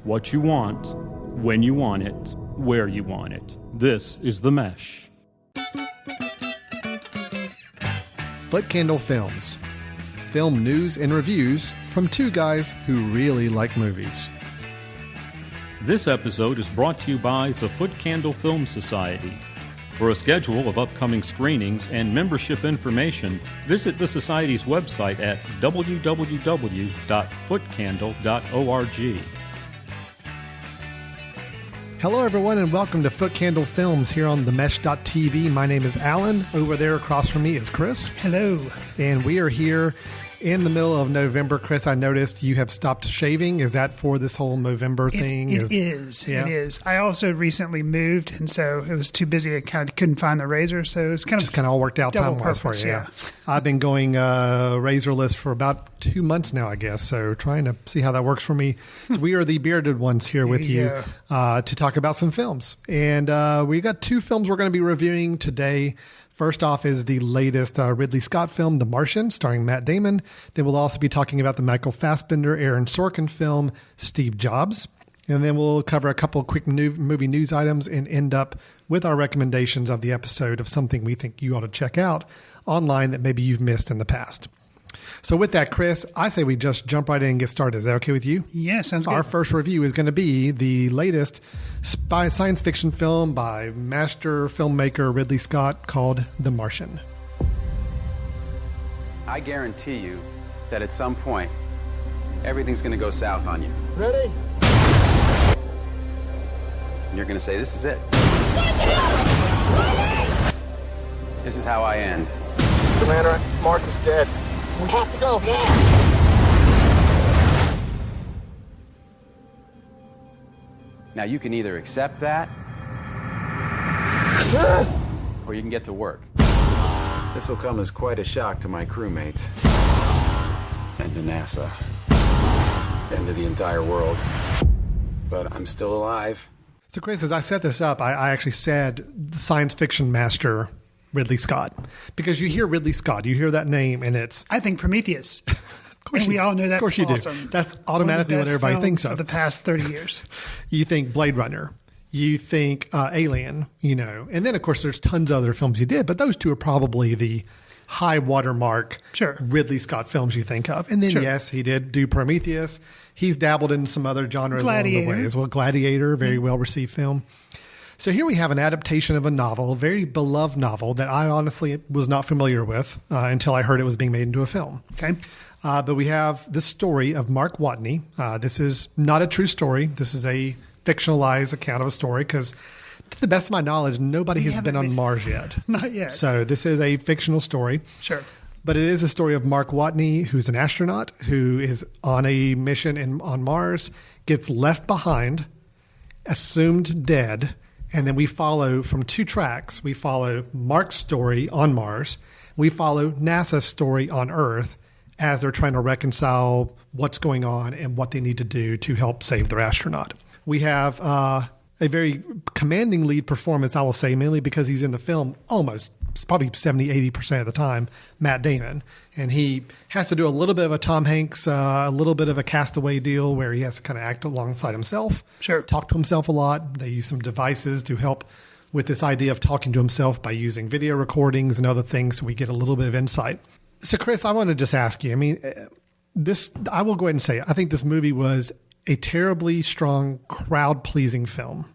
what you want, when you want it, where you want it. This is The Mesh. Footcandle Films. Film news and reviews from two guys who really like movies. This episode is brought to you by the Footcandle Film Society. For a schedule of upcoming screenings and membership information, visit the Society's website at www.footcandle.org. Hello, everyone, and welcome to Footcandle Films here on themesh.tv. My name is Alan. Over there across from me is Chris. Hello. And we are here in the middle of November. Chris, I noticed you have stopped shaving. Is that for this whole November thing? It is. I also recently moved, and so it was too busy. I kind of couldn't find the razor, so it's kind of all worked out time-wise for you. Yeah. I've been going razorless for about 2 months now, I guess, so trying to see how that works for me. So we are the bearded ones here with you to talk about some films. And we got two films we're going to be reviewing today. First off is the latest Ridley Scott film, The Martian, starring Matt Damon. Then we'll also be talking about the Michael Fassbender, Aaron Sorkin film, Steve Jobs. And then we'll cover a couple of quick movie news items and end up with our recommendations of the episode of something we think you ought to check out online that maybe you've missed in the past. So with that, Chris, I say we just jump right in and get started. Is that okay with you? Yeah, sounds good. Our first review is going to be the latest spy science fiction film by master filmmaker Ridley Scott called The Martian. I guarantee you that at some point, everything's going to go south on you. Ready? And you're going to say, this is it. This is how I end. Commander, Mark is dead. We have to go now. Now you can either accept that, or you can get to work. This will come as quite a shock to my crewmates, and to NASA, and to the entire world. But I'm still alive. So Chris, as I set this up, I actually said the science fiction master Ridley Scott, because you hear Ridley Scott, you hear that name, and it's... I think Prometheus. Of course and we all know that's awesome. Of course you do. That's automatically what everybody thinks of. The past 30 years. You think Blade Runner. You think Alien, And then, of course, there's tons of other films he did, but those two are probably the high watermark Ridley Scott films you think of. And then, yes, he did do Prometheus. He's dabbled in some other genres along the way as well. Gladiator, very well-received film. So here we have an adaptation of a novel, a very beloved novel that I honestly was not familiar with until I heard it was being made into a film. Okay. But we have this story of Mark Watney. This is not a true story. This is a fictionalized account of a story because, to the best of my knowledge, nobody has been on Mars yet. Not yet. So this is a fictional story. Sure. But it is a story of Mark Watney, who's an astronaut who is on a mission on Mars, gets left behind, assumed dead. And then we follow from two tracks. We follow Mark's story on Mars. We follow NASA's story on Earth as they're trying to reconcile what's going on and what they need to do to help save their astronaut. We have a very commanding lead performance, I will say, mainly because he's in the film almost probably 70, 80% of the time, Matt Damon. And he has to do a little bit of a Tom Hanks, a little bit of a Castaway deal where he has to kind of act alongside himself, talk to himself a lot. They use some devices to help with this idea of talking to himself by using video recordings and other things, so we get a little bit of insight. So, Chris, I want to just ask you, I will go ahead and say, I think this movie was a terribly strong, crowd-pleasing film.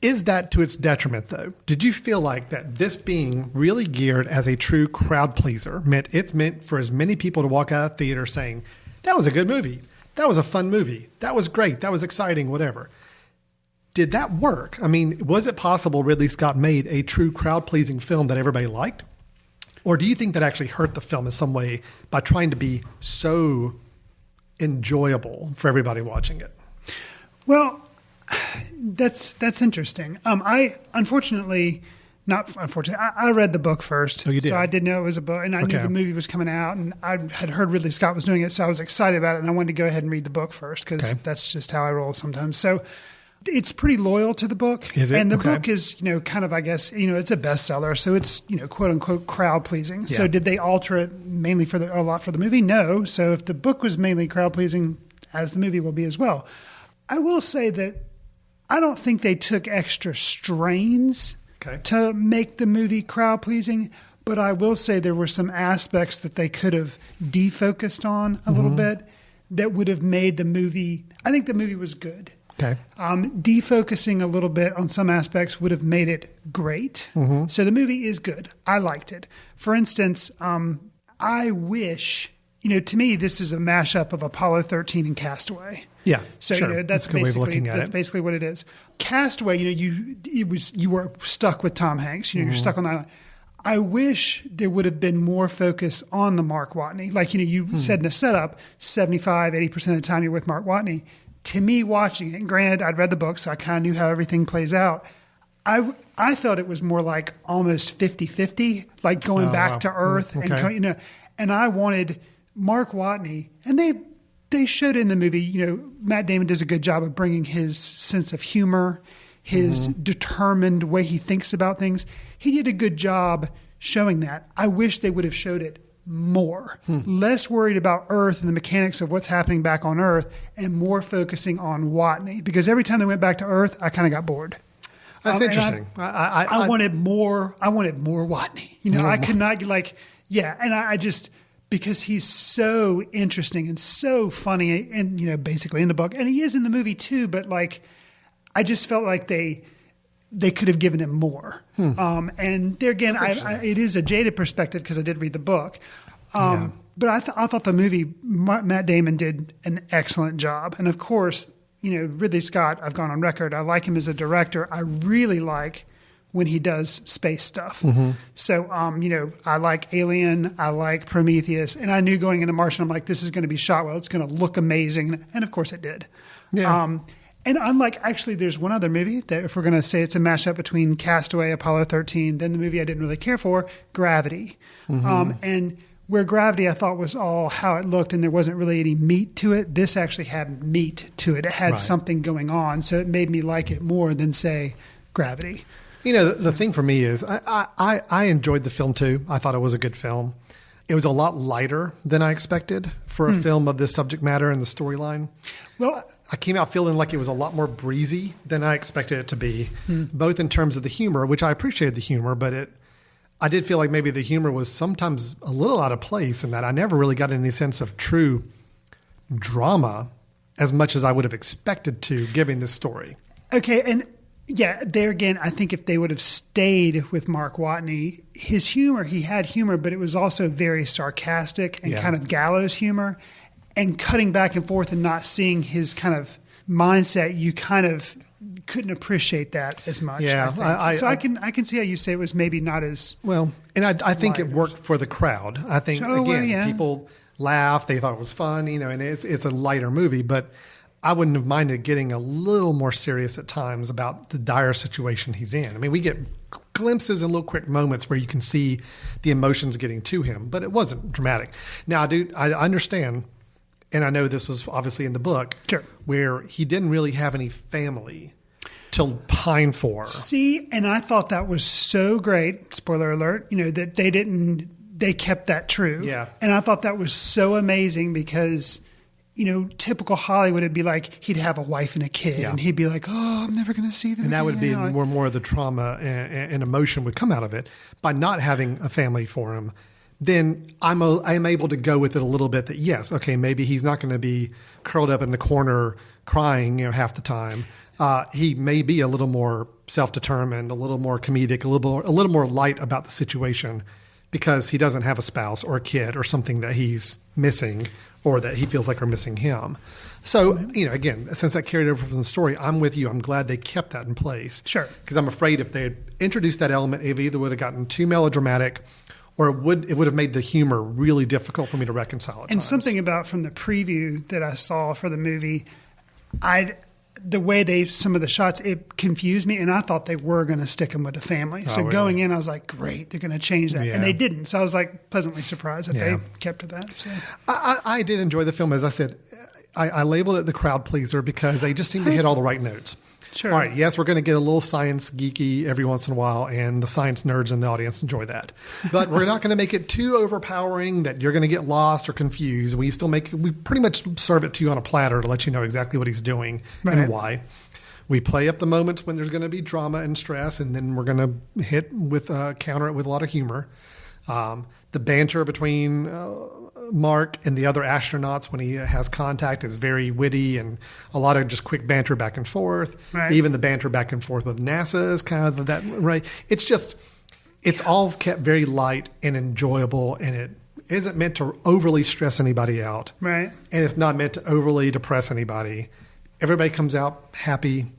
Is that to its detriment, though? Did you feel like that this being really geared as a true crowd pleaser meant for as many people to walk out of the theater saying, that was a good movie, that was a fun movie, that was great, that was exciting, whatever? Did that work? Was it possible Ridley Scott made a true crowd-pleasing film that everybody liked? Or do you think that actually hurt the film in some way by trying to be so enjoyable for everybody watching it? Well, that's interesting. I read the book first. Oh, you did? So I did know it was a book, and I knew the movie was coming out, and I had heard Ridley Scott was doing it, so I was excited about it, and I wanted to go ahead and read the book first because that's just how I roll sometimes. So it's pretty loyal to the book. Is it? And the book is, kind of, I guess, it's a bestseller, so it's, quote unquote crowd pleasing. Yeah. So did they alter it mainly a lot for the movie? No. So if the book was mainly crowd pleasing, as the movie will be as well. I will say that I don't think they took extra strains to make the movie crowd pleasing, but I will say there were some aspects that they could have defocused on a little bit that would have made the movie. I think the movie was good. Okay. Defocusing a little bit on some aspects would have made it great. So the movie is good. I liked it. For instance, I wish, to me, this is a mashup of Apollo 13 and Castaway. Yeah. So sure. that's basically what it is. Castaway, you were stuck with Tom Hanks. You're stuck on the island. I wish there would have been more focus on the Mark Watney. Like, you said in the setup, 75-80% of the time you're with Mark Watney. To me, watching it, and granted, I'd read the book, so I kind of knew how everything plays out. I felt it was more like almost 50-50, like going back to Earth. And I wanted Mark Watney, and they showed in the movie, Matt Damon does a good job of bringing his sense of humor, his determined way he thinks about things. He did a good job showing that. I wish they would have showed it more, less worried about Earth and the mechanics of what's happening back on Earth, and more focusing on Watney. Because every time they went back to Earth, I kind of got bored. That's interesting. I wanted more. I wanted more Watney. I could not and I just, because he's so interesting and so funny, and basically in the book, and he is in the movie too. But I just felt like they could have given him more. And there again, it is a jaded perspective because I did read the book. But I thought the movie, Matt Damon did an excellent job. And of course, Ridley Scott, I've gone on record, I like him as a director. I really like when he does space stuff. So, I like Alien, I like Prometheus. And I knew going into Martian, I'm like, this is going to be shot well. It's going to look amazing. And of course it did. Yeah. And unlike, actually, there's one other movie that if we're going to say it's a mashup between Castaway, Apollo 13, then the movie I didn't really care for, Gravity. And where Gravity I thought was all how it looked and there wasn't really any meat to it, this actually had meat to it. It had something going on. So it made me like it more than, say, Gravity. The thing for me is I enjoyed the film too. I thought it was a good film. It was a lot lighter than I expected for a film of this subject matter and the storyline. Well, I came out feeling like it was a lot more breezy than I expected it to be, both in terms of the humor, which I appreciated the humor, but I did feel like maybe the humor was sometimes a little out of place in that I never really got any sense of true drama as much as I would have expected to, given this story. Okay, and yeah, there again, I think if they would have stayed with Mark Watney, his humor, he had humor, but it was also very sarcastic and kind of gallows humor. And cutting back and forth and not seeing his kind of mindset, you kind of couldn't appreciate that as much. Yeah, I can see how you say it was maybe not as well. And I think it worked for the crowd. I think people laughed, they thought it was fun, and it's a lighter movie, but I wouldn't have minded getting a little more serious at times about the dire situation he's in. I mean, we get glimpses and little quick moments where you can see the emotions getting to him, but it wasn't dramatic. Now, dude, I understand, and I know this was obviously in the book, where he didn't really have any family to pine for. See, and I thought that was so great, spoiler alert, that they kept that true. Yeah. And I thought that was so amazing because typical Hollywood, it'd be like he'd have a wife and a kid, and he'd be like, "Oh, I'm never going to see them." And that would be where more of the trauma and emotion would come out of it. By not having a family for him, then I'm able to go with it a little bit. That yes, okay, maybe he's not going to be curled up in the corner crying, half the time. He may be a little more self-determined, a little more comedic, a little more light about the situation because he doesn't have a spouse or a kid or something that he's missing or that he feels like are missing him. So, again, since that carried over from the story, I'm with you. I'm glad they kept that in place. Sure. Because I'm afraid if they had introduced that element, it either would have gotten too melodramatic or it would have made the humor really difficult for me to reconcile at times. And something about from the preview that I saw for the movie, the way some of the shots, it confused me, and I thought they were going to stick him with the family. So going in, I was like, great, they're going to change that. Yeah. And they didn't. So I was like pleasantly surprised that they kept to that. So. I did enjoy the film. As I said, I labeled it the crowd pleaser because they just seemed to hit all the right notes. Sure. All right, yes, we're going to get a little science geeky every once in a while, and the science nerds in the audience enjoy that. But we're not going to make it too overpowering that you're going to get lost or confused. We pretty much serve it to you on a platter to let you know exactly what he's doing and why. We play up the moments when there's going to be drama and stress, and then we're going to counter it with a lot of humor. The banter between Mark and the other astronauts when he has contact is very witty, and a lot of just quick banter back and forth. Right. Even the banter back and forth with NASA is kind of that, right? It's all kept very light and enjoyable, and it isn't meant to overly stress anybody out. Right. And it's not meant to overly depress anybody. Everybody comes out happy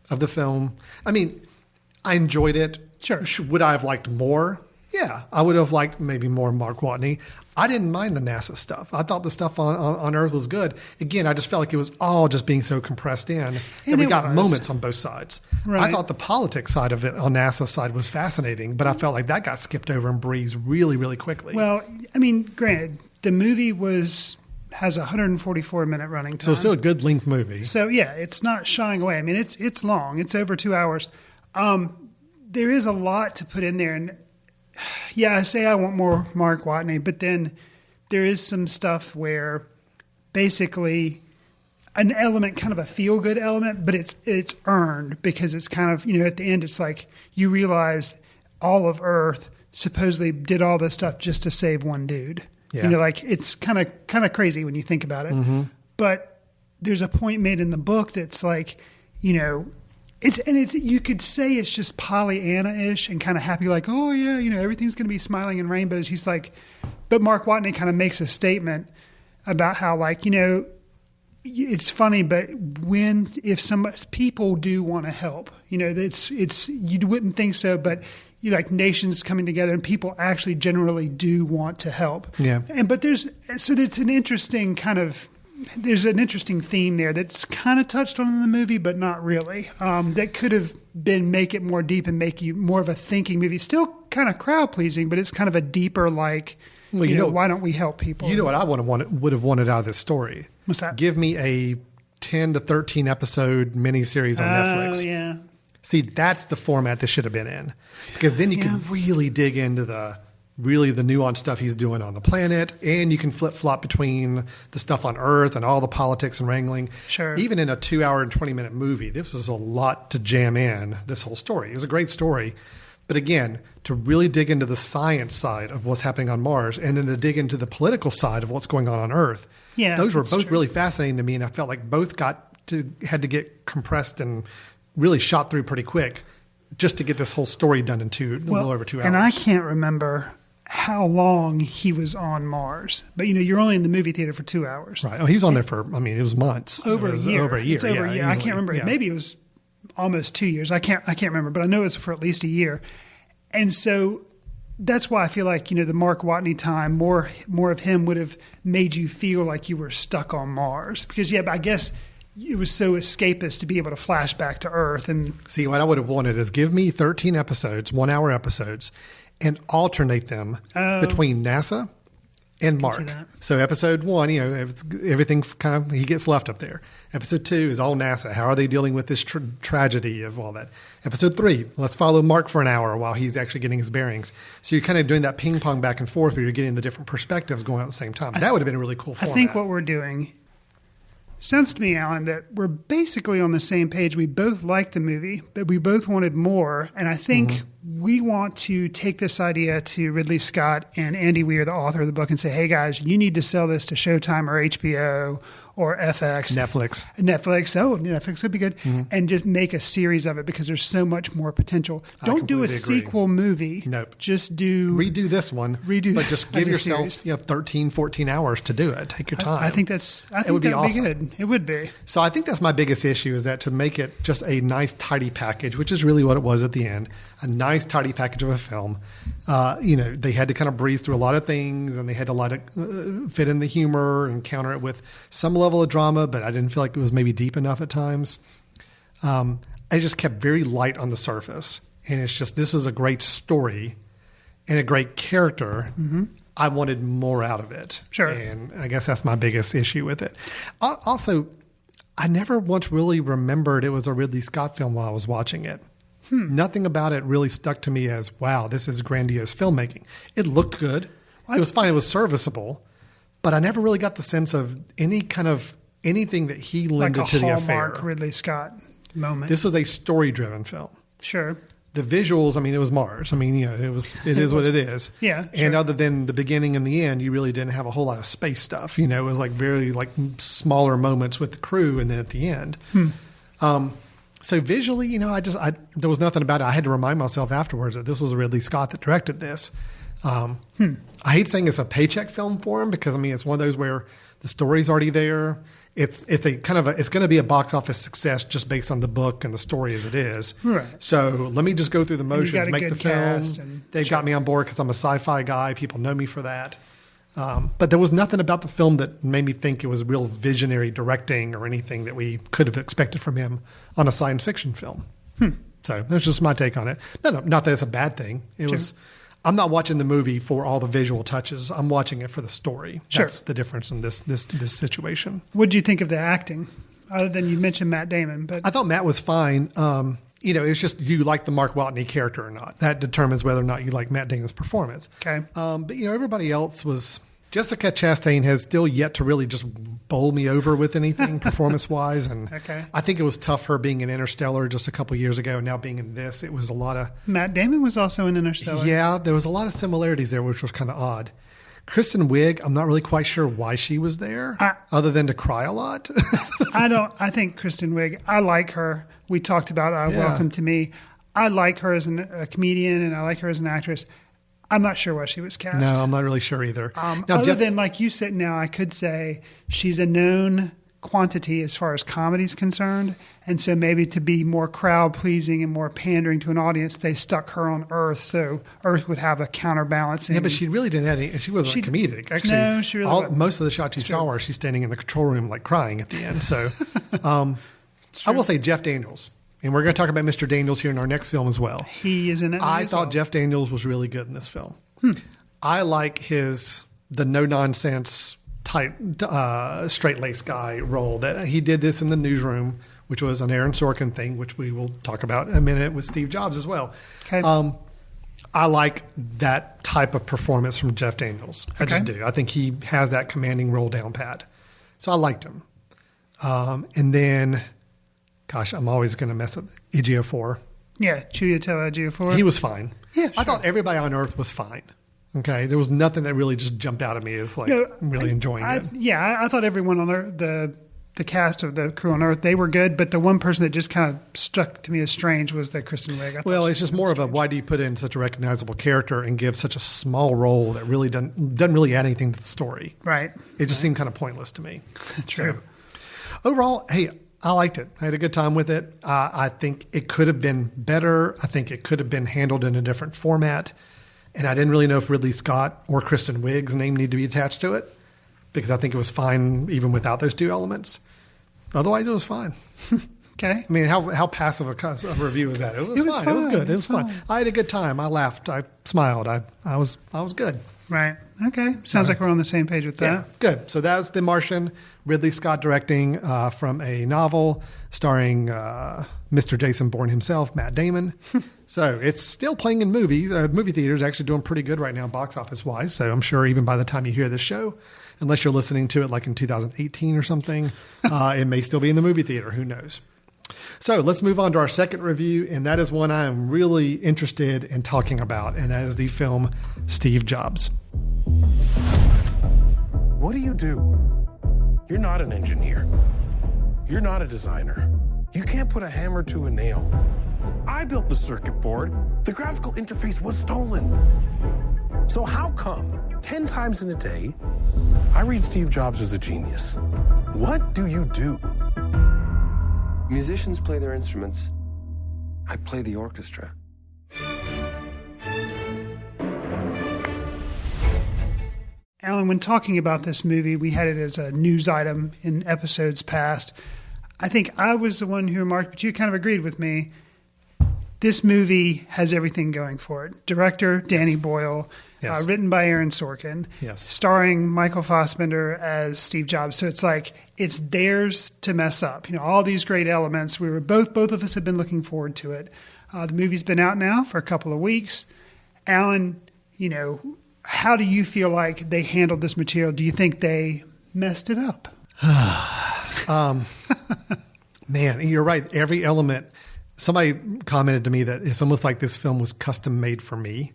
of the film. I mean, I enjoyed it. Sure. Would I have liked more? Yeah, I would have liked maybe more Mark Watney. I didn't mind the NASA stuff. I thought the stuff on Earth was good. Again, I just felt like it was all just being so compressed in. And we got moments on both sides. Right. I thought the politics side of it on NASA's side was fascinating, but I felt like that got skipped over and breezed really, really quickly. Well, I mean, granted, the movie has a 144-minute running time. So it's still a good length movie. So, yeah, it's not shying away. I mean, it's long. It's over 2 hours. There is a lot to put in there, and yeah, I say I want more Mark Watney, but then there is some stuff where basically an element, kind of a feel-good element, but it's earned because it's kind of, at the end it's like you realize all of Earth supposedly did all this stuff just to save one dude. Yeah. Like it's kind of crazy when you think about it. Mm-hmm. But there's a point made in the book that's like, it's you could say it's just Pollyanna-ish and kind of happy, like, oh yeah, everything's going to be smiling and rainbows. He's like, but Mark Watney kind of makes a statement about how, like, it's funny, but if some people do want to help, it's you wouldn't think so, but like nations coming together and people actually generally do want to help. Yeah. But there's an interesting there's an interesting theme there that's kind of touched on in the movie, but not really. That could have been make it more deep and make you more of a thinking movie. Still kind of crowd pleasing, but it's kind of a deeper, like, why don't we help people? You know what I would have wanted out of this story? What's that? Give me a 10 to 13 episode miniseries on Netflix. Oh, yeah. See, that's the format this should have been in, because then you can really dig into the nuanced stuff he's doing on the planet, and you can flip-flop between the stuff on Earth and all the politics and wrangling. Sure. Even in a 2 hour and 20-minute movie, this is a lot to jam in, this whole story. It was a great story. But again, to really dig into the science side of what's happening on Mars, and then to dig into the political side of what's going on Earth, those were both really fascinating to me, and I felt like both had to get compressed and really shot through pretty quick just to get this whole story done in a little over 2 hours. And I can't remember how long he was on Mars. But, you're only in the movie theater for 2 hours. Right. Oh, he was on there for, it was months. Over a year. Over a year. It's over a year. I can't remember. Yeah. Maybe it was almost 2 years. I can't remember, but I know it was for at least a year. And so that's why I feel like, the Mark Watney time, more of him would have made you feel like you were stuck on Mars. Because, but I guess it was so escapist to be able to flash back to Earth. And see, what I would have wanted is give me 13 episodes, 1 hour episodes, and alternate them between NASA and Mark. So episode 1, everything kind of, he gets left up there. Episode 2 is all NASA. How are they dealing with this tragedy of all that? Episode 3, let's follow Mark for an hour while he's actually getting his bearings. So you're kind of doing that ping pong back and forth where you're getting the different perspectives going on at the same time. That would have been a really cool format. I think what we're doing sounds to me, Alan, that we're basically on the same page. We both liked the movie, but we both wanted more. And I think we want to take this idea to Ridley Scott and Andy Weir, the author of the book, and say, hey, guys, you need to sell this to Showtime or HBO or FX. Netflix. Oh, Netflix would be good. And just make a series of it because there's so much more potential. Don't do a sequel movie. Nope. Just redo this one. But just give yourself 13, 14 hours to do it. Take your time. I think that would be awesome. Be good. It would be. So I think that's my biggest issue, is that to make it just a nice, tidy package, which is really what it was at the end, a nice, tidy package of a film. They had to kind of breeze through a lot of things, and they had to fit in the humor and counter it with some level of drama, but I didn't feel like it was maybe deep enough at times. I just kept very light on the surface, and it's just, this is a great story and a great character. I wanted more out of it. Sure. And I guess that's my biggest issue with it. Also, I never once really remembered it was a Ridley Scott film while I was watching it. Nothing about it really stuck to me as, wow, this is grandiose filmmaking. It looked good. It was fine. It was serviceable. But I never really got the sense of any kind of anything that he lended to the affair. Like a Hallmark Ridley Scott moment. This was a story-driven film. Sure. The visuals, I mean, it was Mars. I mean, you know, it is what it is. Yeah. Sure. And other than the beginning and the end, you really didn't have a whole lot of space stuff. You know, it was like very like smaller moments with the crew, and then at the end. So visually, you know, there was nothing about it. I had to remind myself afterwards that this was Ridley Scott that directed this. I hate saying it's a paycheck film for him because I mean it's one of those where the story's already there. It's a kind of it's going to be a box office success just based on the book and the story as it is. Right. So let me just go through the motions, make the film. They've got me on board because I'm a sci-fi guy. People know me for that. But there was nothing about the film that made me think it was real visionary directing or anything that we could have expected from him on a science fiction film. So that's just my take on it. No, not that it's a bad thing. It was. I'm not watching the movie for all the visual touches. I'm watching it for the story. Sure. That's the difference in this situation. What did you think of the acting? Other than you mentioned Matt Damon, but I thought Matt was fine. You know, it's just do you like the Mark Watney character or not? That determines whether or not you like Matt Damon's performance. Okay. But you know, everybody else was. Jessica Chastain has still yet to really just bowl me over with anything performance-wise. And I think it was tough her being in Interstellar just a couple years ago and now being in this. It was a lot of... Matt Damon was also in Interstellar. Yeah, there was a lot of similarities there, which was kind of odd. Kristen Wiig, I'm not really quite sure why she was there, other than to cry a lot. I think Kristen Wiig, I like her. We talked about Welcome to Me. I like her as a comedian and I like her as an actress. I'm not sure why she was cast. No, I'm not really sure either. Other than like you said now, I could say she's a known quantity as far as comedy is concerned. And so maybe to be more crowd pleasing and more pandering to an audience, they stuck her on Earth. So Earth would have a counterbalancing. Yeah, but she really didn't have any, she wasn't comedic. Actually, no, she really wasn't. Most of the shots you saw her, she's standing in the control room like crying at the end. So I will say Jeff Daniels. And we're going to talk about Mr. Daniels here in our next film as well. He is in it. I thought Jeff Daniels was really good in this film. I like the no-nonsense type straight-laced guy role. That he did this in The Newsroom, which was an Aaron Sorkin thing, which we will talk about in a minute with Steve Jobs as well. Okay. I like that type of performance from Jeff Daniels. I just do. I think he has that commanding role down pat. So I liked him. And then... Gosh, I'm always going to mess up Ejiofor. Yeah, Chiwetel Ejiofor. He was fine. Yeah, sure. I thought everybody on Earth was fine. Okay, there was nothing that really just jumped out at me as like really enjoying it. Yeah, I thought everyone on Earth, the cast of the crew on Earth, they were good. But the one person that just kind of struck to me as strange was that Kristen Wiig. Well, it's just more of a why do you put in such a recognizable character and give such a small role that really doesn't really add anything to the story. Right. It just seemed kind of pointless to me. True. So, overall, hey. I liked it. I had a good time with it. I think it could have been better. I think it could have been handled in a different format. And I didn't really know if Ridley Scott or Kristen Wiig's name needed to be attached to it because I think it was fine even without those two elements. Otherwise, it was fine. Okay. I mean, how passive a review was that? It was fine. It was good. It was fun. I had a good time. I laughed. I smiled. I was good. Right. Okay. Sounds like we're on the same page with that. Yeah, good. So that's The Martian, Ridley Scott directing from a novel starring Mr. Jason Bourne himself, Matt Damon. So it's still playing in movie theaters, actually doing pretty good right now box office wise. So I'm sure even by the time you hear this show, unless you're listening to it like in 2018 or something, it may still be in the movie theater. Who knows? So let's move on to our second review, and that is one I am really interested in talking about, and that is the film Steve Jobs. What do? You're not an engineer. You're not a designer. You can't put a hammer to a nail. I built the circuit board. The graphical interface was stolen. So how come 10 times in a day, I read Steve Jobs as a genius? What do you do? Musicians play their instruments. I play the orchestra. Alan, when talking about this movie, we had it as a news item in episodes past. I think I was the one who remarked, but you kind of agreed with me. This movie has everything going for it. Director, Danny Boyle. Yes. Written by Aaron Sorkin. Yes. Starring Michael Fassbender as Steve Jobs. So it's like, it's theirs to mess up. All these great elements. We were both of us have been looking forward to it. The movie's been out now for a couple of weeks. Alan, how do you feel like they handled this material? Do you think they messed it up? Man, you're right. Every element. Somebody commented to me that it's almost like this film was custom made for me.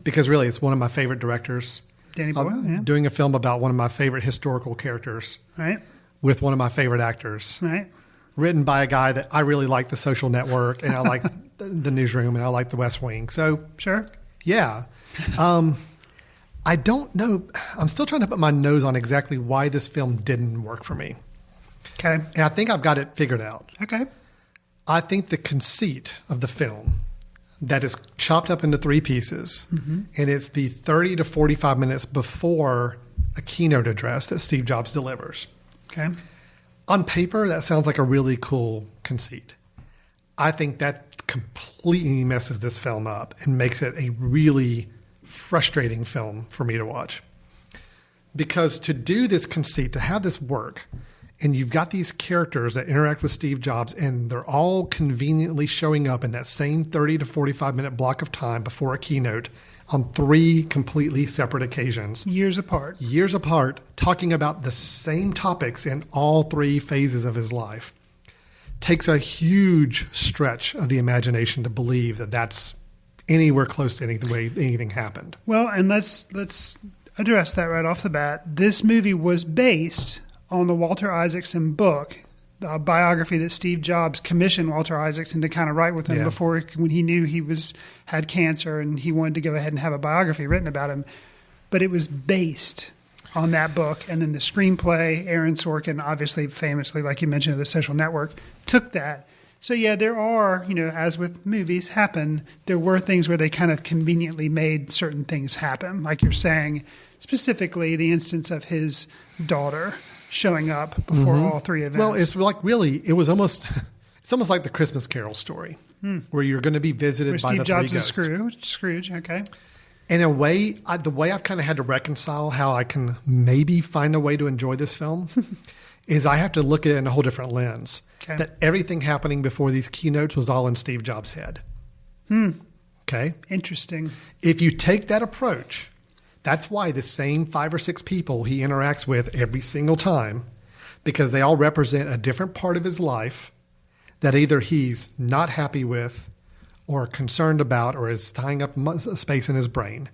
Because really, it's one of my favorite directors. Danny Boyle, yeah. Doing a film about one of my favorite historical characters. Right. With one of my favorite actors. Right. Written by a guy that I really like, The Social Network, and I like the Newsroom, and I like The West Wing. So, sure. Yeah. I don't know. I'm still trying to put my nose on exactly why this film didn't work for me. Okay. And I think I've got it figured out. Okay. I think the conceit of the film that is chopped up into 3 pieces, and it's the 30 to 45 minutes before a keynote address that Steve Jobs delivers. Okay. On paper, that sounds like a really cool conceit. I think that completely messes this film up and makes it a really frustrating film for me to watch. Because to do this conceit, to have this work, and you've got these characters that interact with Steve Jobs, and they're all conveniently showing up in that same 30 to 45 minute block of time before a keynote on 3 completely separate occasions. Years apart, talking about the same topics in all 3 phases of his life. Takes a huge stretch of the imagination to believe that that's anywhere close to anything happened. Well, and let's address that right off the bat. This movie was based on the Walter Isaacson book, the biography that Steve Jobs commissioned Walter Isaacson to kind of write with him before, when he knew he had cancer and he wanted to go ahead and have a biography written about him. But it was based on that book. And then the screenplay, Aaron Sorkin, obviously famously, like you mentioned, The Social Network, took that. So yeah, there are, as with movies happen, there were things where they kind of conveniently made certain things happen. Like you're saying, specifically the instance of his daughter showing up before all 3 events. Well, it's like it's almost like the Christmas Carol story, where you're going to be visited by Steve the Jobs 3 ghosts. is Scrooge, okay. In a way, the way I've kind of had to reconcile how I can maybe find a way to enjoy this film is I have to look at it in a whole different lens. Okay. That everything happening before these keynotes was all in Steve Jobs' head. Okay? Interesting. If you take that approach, that's why the same 5 or 6 people he interacts with every single time, because they all represent a different part of his life that either he's not happy with or concerned about or is tying up space in his brain.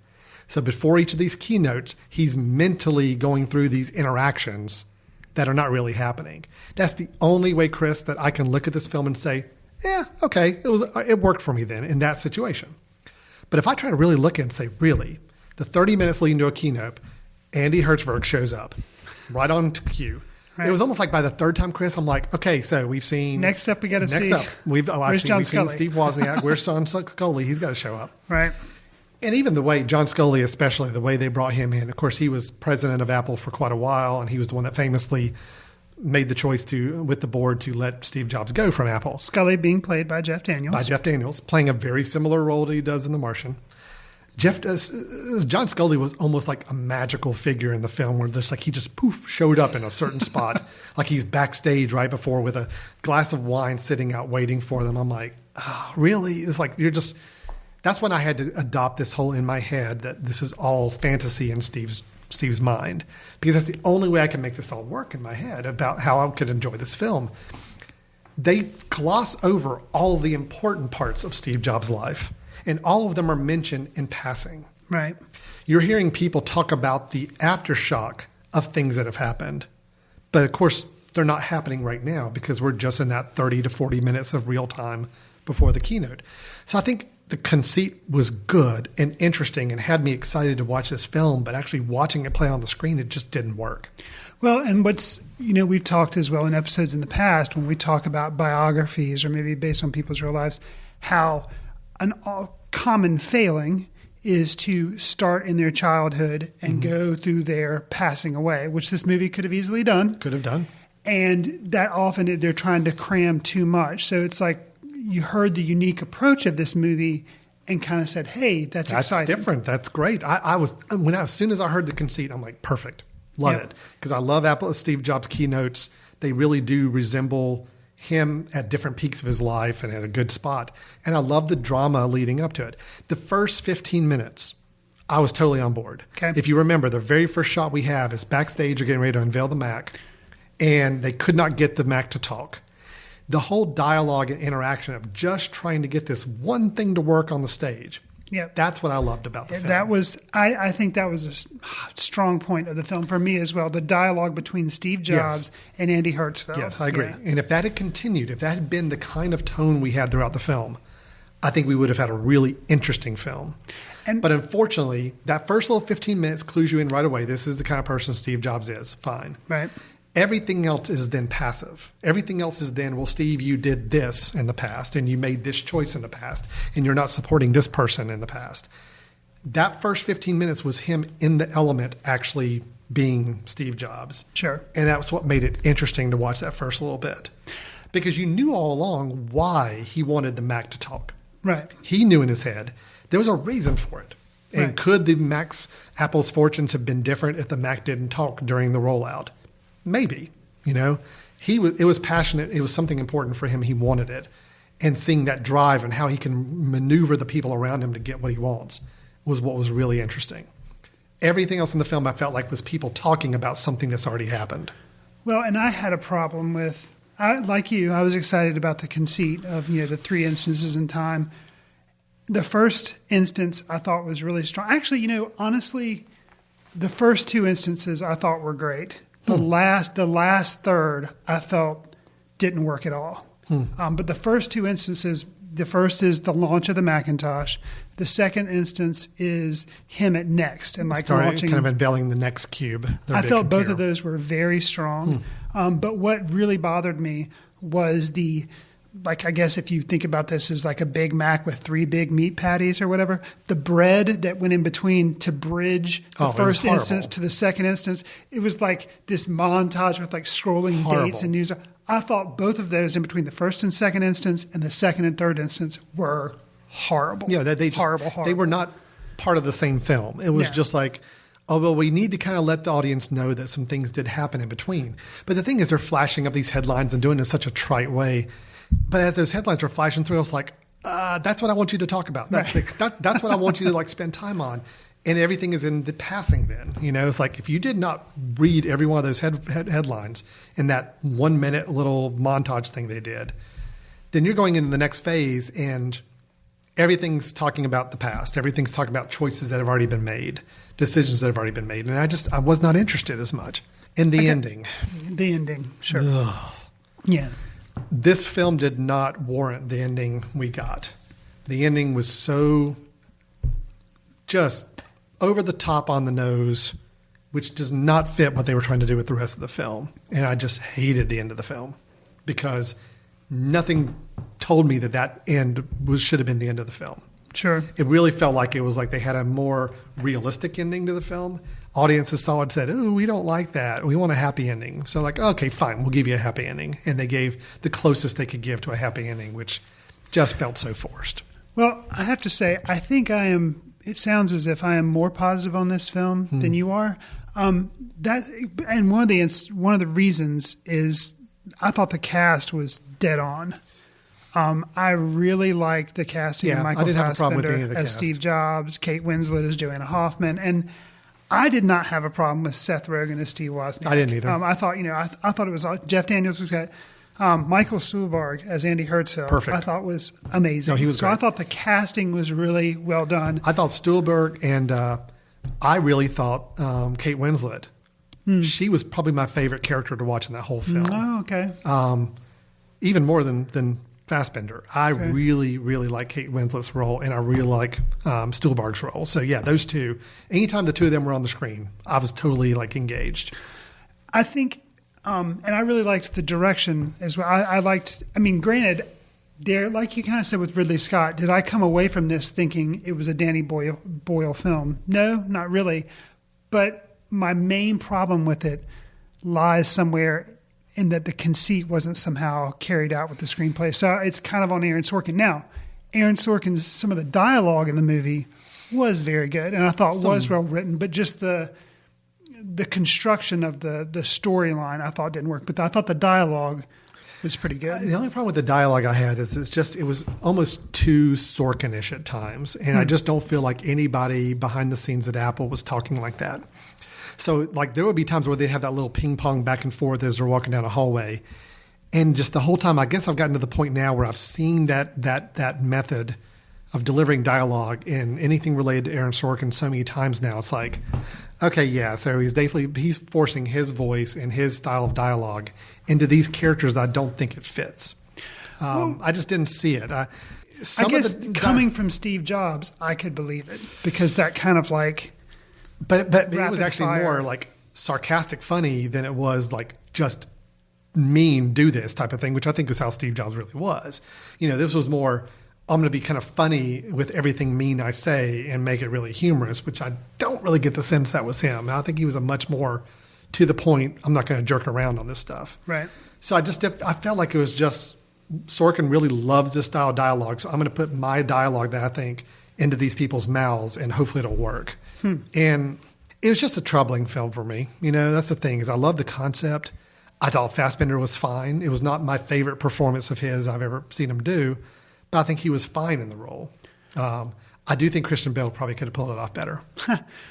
So before each of these keynotes, he's mentally going through these interactions that are not really happening. That's the only way, Chris, that I can look at this film and say, yeah, okay, it worked for me then in that situation. But if I try to really look at it and say, really, the 30 minutes leading to a keynote, Andy Hertzberg shows up right on cue. Right. It was almost like by the 3rd time, Chris, I'm like, okay, so we've seen... Next up, we got to see... Next up, we've seen Scully? Steve Wozniak. Where's John Scully? He's got to show up. Right. And even the way, John Scully especially, the way they brought him in. Of course, he was president of Apple for quite a while, and he was the one that famously made the choice with the board to let Steve Jobs go from Apple. Scully being played by Jeff Daniels. Playing a very similar role that he does in The Martian. John Scully was almost like a magical figure in the film, where there's like he just showed up in a certain spot, like he's backstage right before with a glass of wine sitting out waiting for them. I'm like, oh, really? It's like that's when I had to adopt this whole in my head that this is all fantasy in Steve's mind, because that's the only way I can make this all work in my head about how I could enjoy this film. They gloss over all the important parts of Steve Jobs' life. And all of them are mentioned in passing. Right. You're hearing people talk about the aftershock of things that have happened. But of course, they're not happening right now because we're just in that 30 to 40 minutes of real time before the keynote. So I think the conceit was good and interesting and had me excited to watch this film, but actually watching it play on the screen, it just didn't work. Well, and we've talked as well in episodes in the past when we talk about biographies or maybe based on people's real lives, how a common failing is to start in their childhood and go through their passing away, which this movie could have easily done. Could have done. And that often they're trying to cram too much. So it's like you heard the unique approach of this movie and kind of said, hey, that's exciting. That's different. That's great. As soon as I heard the conceit, I'm like, perfect. Love it. Because I love Steve Jobs' keynotes. They really do resemble him at different peaks of his life and at a good spot. And I love the drama leading up to it. The first 15 minutes, I was totally on board. Okay. If you remember, the very first shot we have is backstage, you're getting ready to unveil the Mac, and they could not get the Mac to talk. The whole dialogue and interaction of just trying to get this one thing to work on the stage. Yeah, that's what I loved about the film. That was, I think that was a strong point of the film for me as well. The dialogue between Steve Jobs and Andy Hertzfeld. Yes, I agree. Yeah. And if that had continued, if that had been the kind of tone we had throughout the film, I think we would have had a really interesting film. But unfortunately, that first little 15 minutes clues you in right away. This is the kind of person Steve Jobs is. Fine. Right. Everything else is then passive. Everything else is then, well, Steve, you did this in the past and you made this choice in the past and you're not supporting this person in the past. That first 15 minutes was him in the element actually being Steve Jobs. Sure. And that was what made it interesting to watch that first little bit. Because you knew all along why he wanted the Mac to talk. Right. He knew in his head there was a reason for it. And Right. could the Apple's fortunes have been different if the Mac didn't talk during the rollout? Maybe, it was passionate. It was something important for him. He wanted it. And seeing that drive and how he can maneuver the people around him to get what he wants was what was really interesting. Everything else in the film I felt like was people talking about something that's already happened. Well, and I had a problem with, like you, I was excited about the conceit of, the 3 instances in time. The first instance I thought was really strong. Actually, honestly, the first 2 instances I thought were great. The last third I felt didn't work at all. But the first 2 instances, the first is the launch of the Macintosh. The second instance is him at Next and launching, kind of unveiling the Next Cube. I felt both of those were very strong. But what really bothered me was I guess if you think about this as like a Big Mac with 3 big meat patties or whatever, the bread that went in between to bridge the first instance to the second instance, it was like this montage with like scrolling dates and news. I thought both of those in between the first and second instance and the second and third instance were horrible. Yeah, horrible. They were not part of the same film. It was just like, although we need to kind of let the audience know that some things did happen in between. But the thing is, they're flashing up these headlines and doing it in such a trite way. But as those headlines were flashing through, I was like, that's what I want you to talk about. That's what I want you to spend time on. And everything is in the passing then. It's like if you did not read every one of those headlines in that 1 minute little montage thing they did, then you're going into the next phase and everything's talking about the past. Everything's talking about choices that have already been made, decisions that have already been made. And I was not interested as much in the ending. The ending, sure. Ugh. Yeah. This film did not warrant the ending we got. The ending was so just over the top on the nose, which does not fit what they were trying to do with the rest of the film. And I just hated the end of the film because nothing told me that end should have been the end of the film. Sure. It really felt like it was like they had a more realistic ending to the film. Audiences saw it and said, "Oh, we don't like that. We want a happy ending." So like, okay, fine, we'll give you a happy ending. And they gave the closest they could give to a happy ending, which just felt so forced. Well, I have to say, I think it sounds as if I am more positive on this film than you are. And one of the reasons is I thought the cast was dead on. I really liked the casting of Michael Fassbender as Steve Jobs, Kate Winslet as Joanna Hoffman, and I did not have a problem with Seth Rogen as Steve Wozniak. I didn't either. I thought, I thought it was Jeff Daniels was good. Michael Stuhlbarg as Andy Hertzfeld, perfect. I thought was amazing. No, he was so great. I thought the casting was really well done. I thought Stuhlbarg and I really thought Kate Winslet. She was probably my favorite character to watch in that whole film. Oh, okay. Even more than Fassbender. I really, really like Kate Winslet's role, and I really like Stuhlbarg's role. So yeah, those two. Anytime the two of them were on the screen, I was totally engaged. I think, and I really liked the direction as well. I liked. I mean, granted, there, like you kind of said with Ridley Scott, did I come away from this thinking it was a Danny Boyle film? No, not really. But my main problem with it lies somewhere in that the conceit wasn't somehow carried out with the screenplay. So it's kind of on Aaron Sorkin. Now, Aaron Sorkin's, some of the dialogue in the movie was very good, and I thought was well written, but just the construction of the storyline I thought didn't work. But I thought the dialogue was pretty good. The only problem with the dialogue I had is it was almost too Sorkin-ish at times, and I just don't feel like anybody behind the scenes at Apple was talking like that. So like there would be times where they have that little ping pong back and forth as they're walking down a hallway, and just the whole time, I guess I've gotten to the point now where I've seen that method of delivering dialogue in anything related to Aaron Sorkin so many times now. It's like, okay, yeah, so he's forcing his voice and his style of dialogue into these characters that I don't think it fits. I just didn't see it. I guess coming from Steve Jobs, I could believe it because that kind of like, but it was actually more like sarcastic, funny than it was like just mean, do this type of thing, which I think was how Steve Jobs really was. This was more, I'm going to be kind of funny with everything mean I say and make it really humorous, which I don't really get the sense that was him. I think he was a much more to the point, I'm not going to jerk around on this stuff. Right. So I felt like it was just Sorkin really loves this style of dialogue, so I'm going to put my dialogue that I think into these people's mouths and hopefully it'll work. And it was just a troubling film for me. That's the thing, is I love the concept. I thought Fassbender was fine. It was not my favorite performance of his I've ever seen him do, but I think he was fine in the role. I do think Christian Bale probably could have pulled it off better.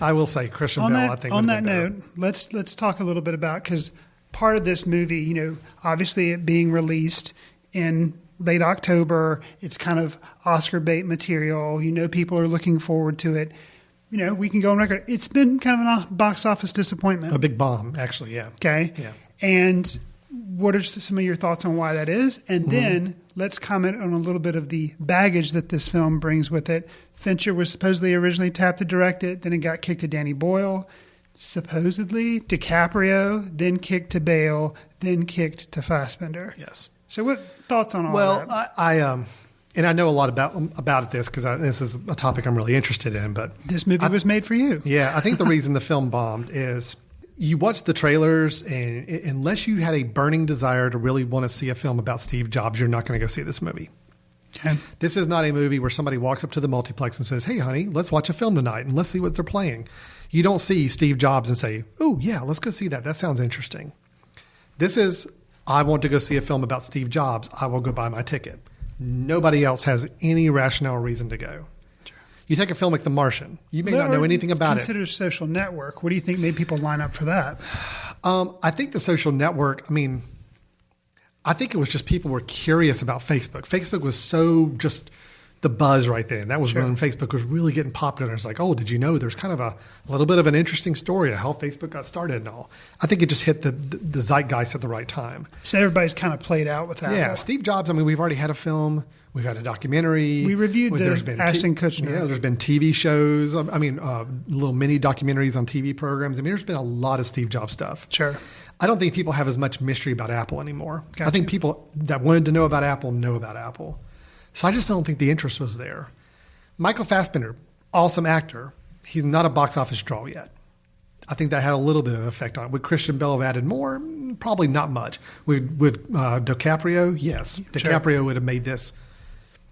I will say Christian Bale, I think, on that note, let's talk a little bit about, because part of this movie, obviously it being released in late October, it's kind of Oscar bait material. People are looking forward to it. We can go on record. It's been kind of a box office disappointment. A big bomb, actually, yeah. Okay. Yeah. And what are some of your thoughts on why that is? And then let's comment on a little bit of the baggage that this film brings with it. Fincher was supposedly originally tapped to direct it. Then it got kicked to Danny Boyle. Supposedly DiCaprio, then kicked to Bale, then kicked to Fassbender. Yes. So what thoughts on all that? Well, I and I know a lot about this because this is a topic I'm really interested in. But this movie was made for you. Yeah, I think the reason the film bombed is you watch the trailers, and unless you had a burning desire to really want to see a film about Steve Jobs, you're not going to go see this movie. Okay. This is not a movie where somebody walks up to the multiplex and says, "Hey, honey, let's watch a film tonight and let's see what they're playing." You don't see Steve Jobs and say, "Oh, yeah, let's go see that. That sounds interesting." This is, I want to go see a film about Steve Jobs. I will go buy my ticket. Nobody else has any rationale reason to go. Sure. You take a film like The Martian. You may not know anything about it. Consider Social Network. What do you think made people line up for that? I think The Social Network, I think it was just people were curious about Facebook. Facebook was so just the buzz right then. That was when Facebook was really getting popular. It's like, oh, did you know there's kind of a little bit of an interesting story of how Facebook got started and all. I think it just hit the zeitgeist at the right time. So everybody's kind of played out with that. Yeah, Steve Jobs, we've already had a film. We've had a documentary. We reviewed Ashton Kutcher. Yeah, there's been TV shows. Little mini documentaries on TV programs. There's been a lot of Steve Jobs stuff. Sure. I don't think people have as much mystery about Apple anymore. Gotcha. I think people that wanted to know about Apple know about Apple. So I just don't think the interest was there. Michael Fassbender, awesome actor. He's not a box office draw yet. I think that had a little bit of an effect on it. Would Christian Bale have added more? Probably not much. Would DiCaprio? Yes. DiCaprio would have made this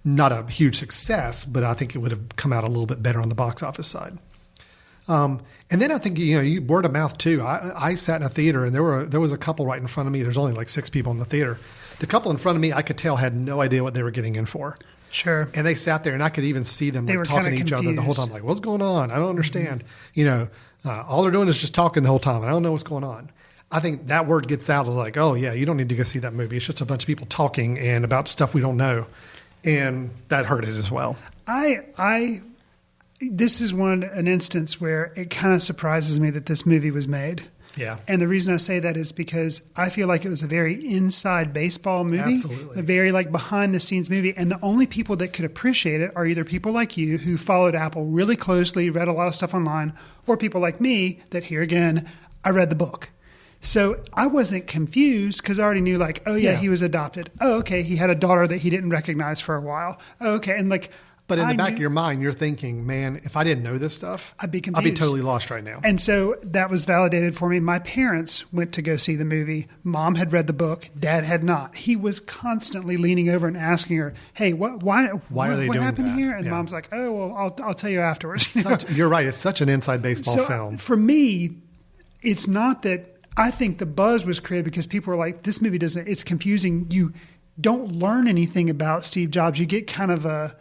not a huge success, but I think it would have come out a little bit better on the box office side. And then I think, word of mouth too. I sat in a theater and there was a couple right in front of me. There's only like 6 people in the theater. The couple in front of me, I could tell had no idea what they were getting in for. Sure. And they sat there and I could even see them talking to each other the whole time. Like, what's going on? I don't understand. All they're doing is just talking the whole time. I don't know what's going on. I think that word gets out as like, oh yeah, you don't need to go see that movie. It's just a bunch of people talking and about stuff we don't know. And that hurt it as well. This is an instance where it kind of surprises me that this movie was made. Yeah. And the reason I say that is because I feel like it was a very inside baseball movie. Absolutely. A very behind the scenes movie. And the only people that could appreciate it are either people like you who followed Apple really closely, read a lot of stuff online, or people like me that, here again, I read the book. So I wasn't confused because I already knew he was adopted. Oh, okay. He had a daughter that he didn't recognize for a while. Oh, okay. And But in the back of your mind, you're thinking, man, if I didn't know this stuff, I'd be confused. I'd be totally lost right now. And so that was validated for me. My parents went to go see the movie. Mom had read the book. Dad had not. He was constantly leaning over and asking her, hey, why are they doing happened that? here? And Mom's like, oh, well, I'll tell you afterwards. You're right. It's such an inside baseball film. For me, it's not that I think the buzz was created because people were like, this movie it's confusing. You don't learn anything about Steve Jobs. You get kind of a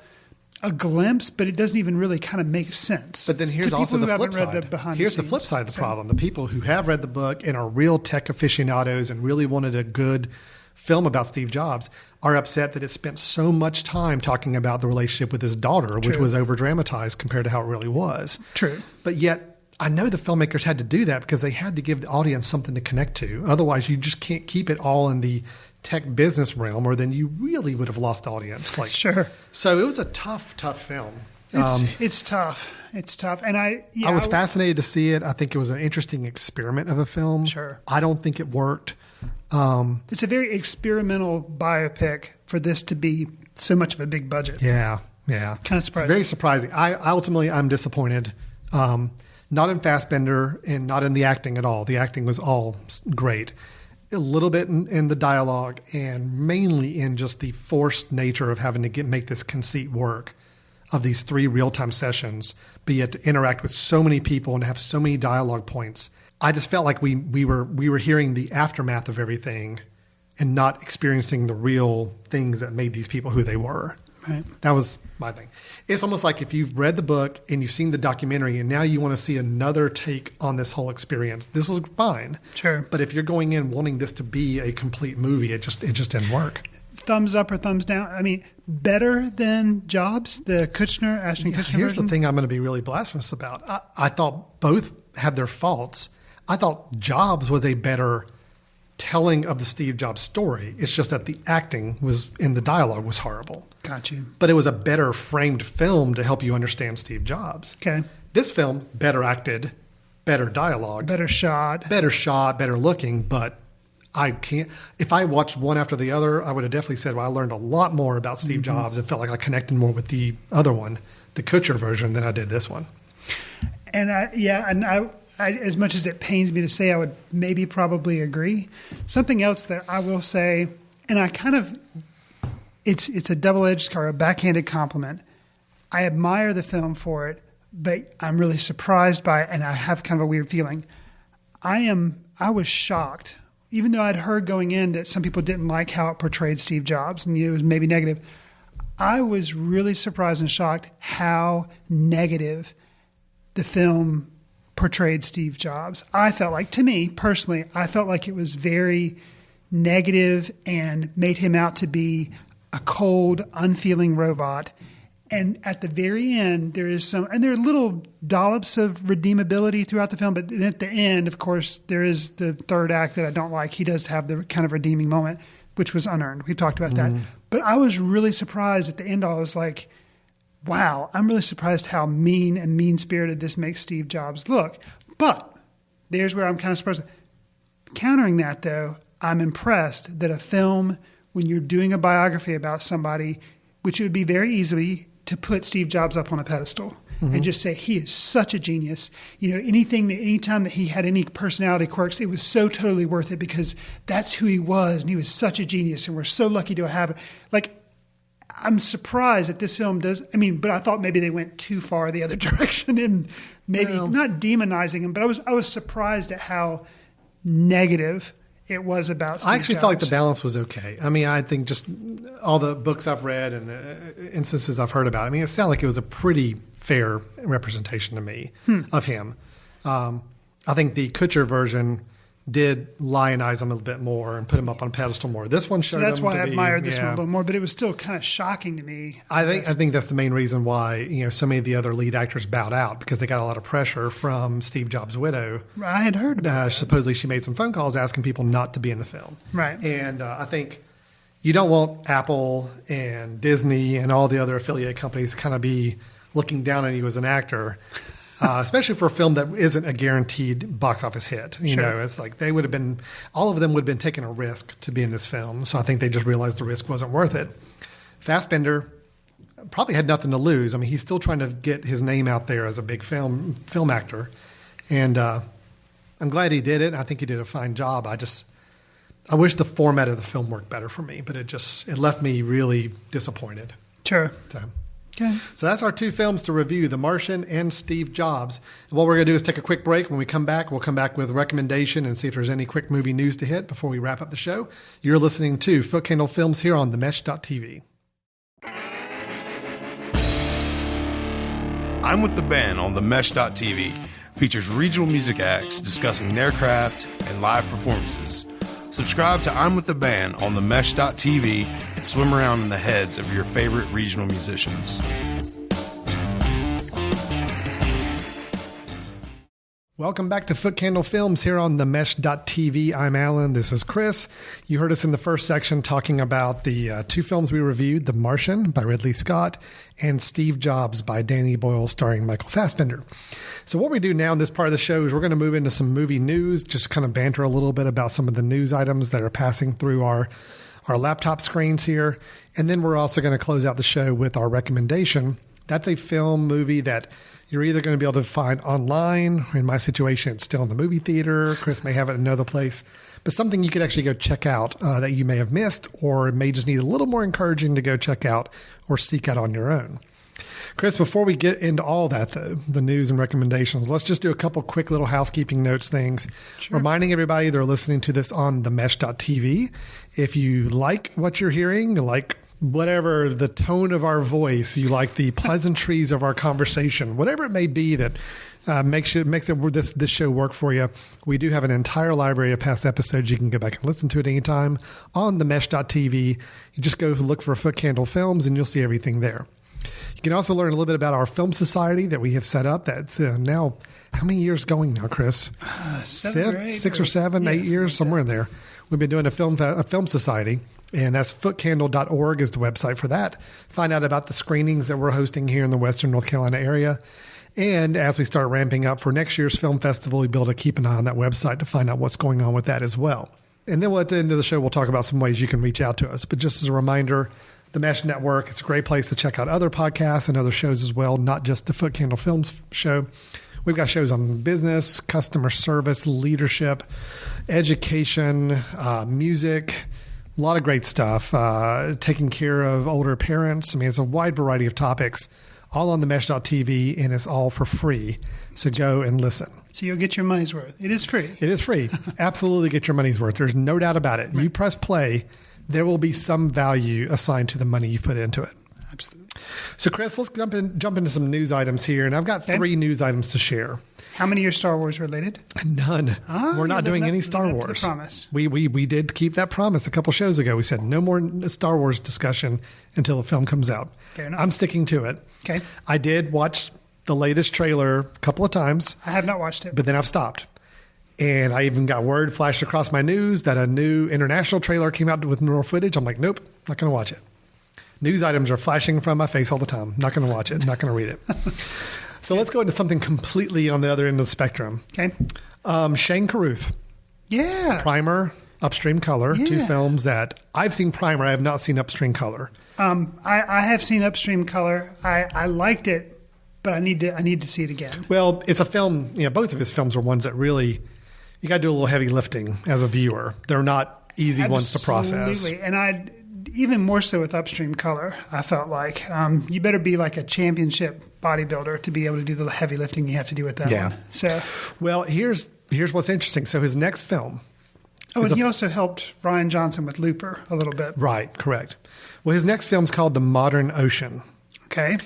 glimpse, but it doesn't even really kind of make sense. But then here's also the flip side. Here's the flip side of the problem. The people who have read the book and are real tech aficionados and really wanted a good film about Steve Jobs are upset that it spent so much time talking about the relationship with his daughter, which was over-dramatized compared to how it really was. True. But yet, I know the filmmakers had to do that because they had to give the audience something to connect to. Otherwise, you just can't keep it all in the tech business realm, or then you really would have lost the audience. Sure. So it was a tough film. It's tough. It's tough. And I was fascinated to see it. I think it was an interesting experiment of a film. Sure. I don't think it worked. It's a very experimental biopic for this to be so much of a big budget. Yeah. Kind of surprising. It's very surprising. I'm disappointed. Not in Fassbender and not in the acting at all. The acting was all great. A little bit in the dialogue and mainly in just the forced nature of having to make this conceit work of these 3 real-time sessions, but yet to interact with so many people and have so many dialogue points. I just felt like we were hearing the aftermath of everything and not experiencing the real things that made these people who they were. Right. That was my thing. It's almost like if you've read the book and you've seen the documentary and now you want to see another take on this whole experience, this is fine. Sure. But if you're going in wanting this to be a complete movie, it just didn't work. Thumbs up or thumbs down? I mean, better than Jobs, the Ashton Kutcher Here's version? the thing I'm going to be really blasphemous about. I thought both had their faults. I thought Jobs was a better telling of the Steve Jobs story. It's just that the acting was in the dialogue was horrible. Got you. But it was a better framed film to help you understand Steve Jobs. Okay. This film, better acted, better dialogue. Better shot, better looking, but I can't. If I watched one after the other, I would have definitely said, well, I learned a lot more about Steve Jobs and felt like I connected more with the other one, the Kutcher version, than I did this one. And I, as much as it pains me to say, I would maybe probably agree. Something else that I will say, and I kind of, it's a double-edged or a backhanded compliment. I admire the film for it, but I'm really surprised by it, and I have kind of a weird feeling. I was shocked, even though I'd heard going in that some people didn't like how it portrayed Steve Jobs, and it was maybe negative. I was really surprised and shocked how negative the film portrayed Steve Jobs. I felt like, to me personally, I felt like it was very negative and made him out to be a cold, unfeeling robot. And at the very end, there are little dollops of redeemability throughout the film, but at the end, of course, there is the third act that I don't like. He does have the kind of redeeming moment, which was unearned. We've talked about that. But I was really surprised at the end. I was like, wow, I'm really surprised how mean and mean-spirited this makes Steve Jobs look. But there's where I'm kind of surprised. Countering that, though, I'm impressed that a film, when you're doing a biography about somebody, which it would be very easy to put Steve Jobs up on a pedestal and just say, he is such a genius. Anytime that he had any personality quirks, it was so totally worth it because that's who he was, and he was such a genius, and we're so lucky to have it. Like, I'm surprised that this film does. But I thought maybe they went too far the other direction and maybe not demonizing him. But I was surprised at how negative it was about Steve I actually Jobs. felt like the balance was okay. I think just all the books I've read and the instances I've heard about, it sounded like it was a pretty fair representation to me of him. I think the Kutcher version did lionize him a little bit more and put him up on a pedestal more. This one showed him. So that's why I admired this one a little more, but it was still kind of shocking to me. I think that's the main reason why so many of the other lead actors bowed out, because they got a lot of pressure from Steve Jobs' widow. I had heard about that. Supposedly she made some phone calls asking people not to be in the film. Right. And I think you don't want Apple and Disney and all the other affiliate companies to kind of be looking down on you as an actor. Especially for a film that isn't a guaranteed box office hit. It's like all of them would have been taking a risk to be in this film. So I think they just realized the risk wasn't worth it. Fassbender, probably had nothing to lose. I mean, he's still trying to get his name out there as a big film actor. And I'm glad he did it. I think he did a fine job. I wish the format of the film worked better for me, but it left me really disappointed. Sure. So that's our 2 films to review, The Martian and Steve Jobs. And what we're going to do is take a quick break. When we come back, we'll come back with a recommendation and see if there's any quick movie news to hit before we wrap up the show. You're listening to Footcandle Films here on themesh.tv. I'm with the band on themesh.tv. Features regional music acts discussing their craft and live performances. Subscribe to I'm with the Band on themesh.tv and swim around in the heads of your favorite regional musicians. Welcome back to Footcandle Films here on themesh.tv. I'm Alan. This is Chris. You heard us in the first section talking about the 2 films we reviewed, The Martian by Ridley Scott and Steve Jobs by Danny Boyle starring Michael Fassbender. So what we do now in this part of the show is we're going to move into some movie news, just kind of banter a little bit about some of the news items that are passing through our laptop screens here. And then we're also going to close out the show with our recommendation. That's a film movie that you're either going to be able to find online, or in my situation, it's still in the movie theater. Chris may have it in another place, but something you could actually go check out that you may have missed, or may just need a little more encouraging to go check out or seek out on your own. Chris, before we get into all that, though, the news and recommendations, let's just do a couple quick little housekeeping notes things. Sure. Reminding everybody they're listening to this on themesh.tv. If you like what you're hearing, you like whatever the tone of our voice, you like the pleasantries of our conversation, whatever it may be that makes this show work for you, we do have an entire library of past episodes. You can go back and listen to it anytime on themesh.tv. You just go look for Footcandle Films and you'll see everything there. You can also learn a little bit about our film society that we have set up. That's now, how many years going now, Chris? 6 or 7, 8 years, somewhere in there. We've been doing a film society, and that's footcandle.org is the website for that. Find out about the screenings that we're hosting here in the Western North Carolina area. And as we start ramping up for next year's film festival, we'll be able to keep an eye on that website to find out what's going on with that as well. And then at the end of the show, we'll talk about some ways you can reach out to us. But just as a reminder, the Mesh Network, it's a great place to check out other podcasts and other shows as well, not just the Footcandle Films show. We've got shows on business, customer service, leadership, education, music, a lot of great stuff, taking care of older parents. I mean, it's a wide variety of topics, all on themesh.tv, and it's all for free. So go and listen. So you'll get your money's worth. It is free. It is free. Absolutely get your money's worth. There's no doubt about it. Right. You press play, there will be some value assigned to the money you've put into it. Absolutely. So, Chris, let's jump into some news items here. And I've got 3 news items to share. How many are Star Wars related? None. We're not doing any Star Wars. Promise. We did keep that promise a couple shows ago. We said no more Star Wars discussion until the film comes out. Fair enough. I'm sticking to it. Okay. I did watch the latest trailer a couple of times. I have not watched it. But then I've stopped. And I even got word flashed across my news that a new international trailer came out with more footage. I'm like, nope, not going to watch it. News items are flashing from my face all the time. Not going to watch it. Not going to read it. So let's go into something completely on the other end of the spectrum. Okay. Shane Carruth. Yeah. Primer, Upstream Color. Yeah. 2 films that I've seen Primer. I have not seen Upstream Color. I have seen Upstream Color. I liked it, but I need to see it again. Well, it's a film. Both of his films are ones that really, you got to do a little heavy lifting as a viewer. They're not easy ones to process. Absolutely. And even more so with Upstream Color, I felt like you better be like a championship bodybuilder to be able to do the heavy lifting you have to do with that one. So, well, here's what's interesting. So his next film. Oh, and he also helped Rian Johnson with Looper a little bit. Right, correct. Well, his next film's called The Modern Ocean. Okay.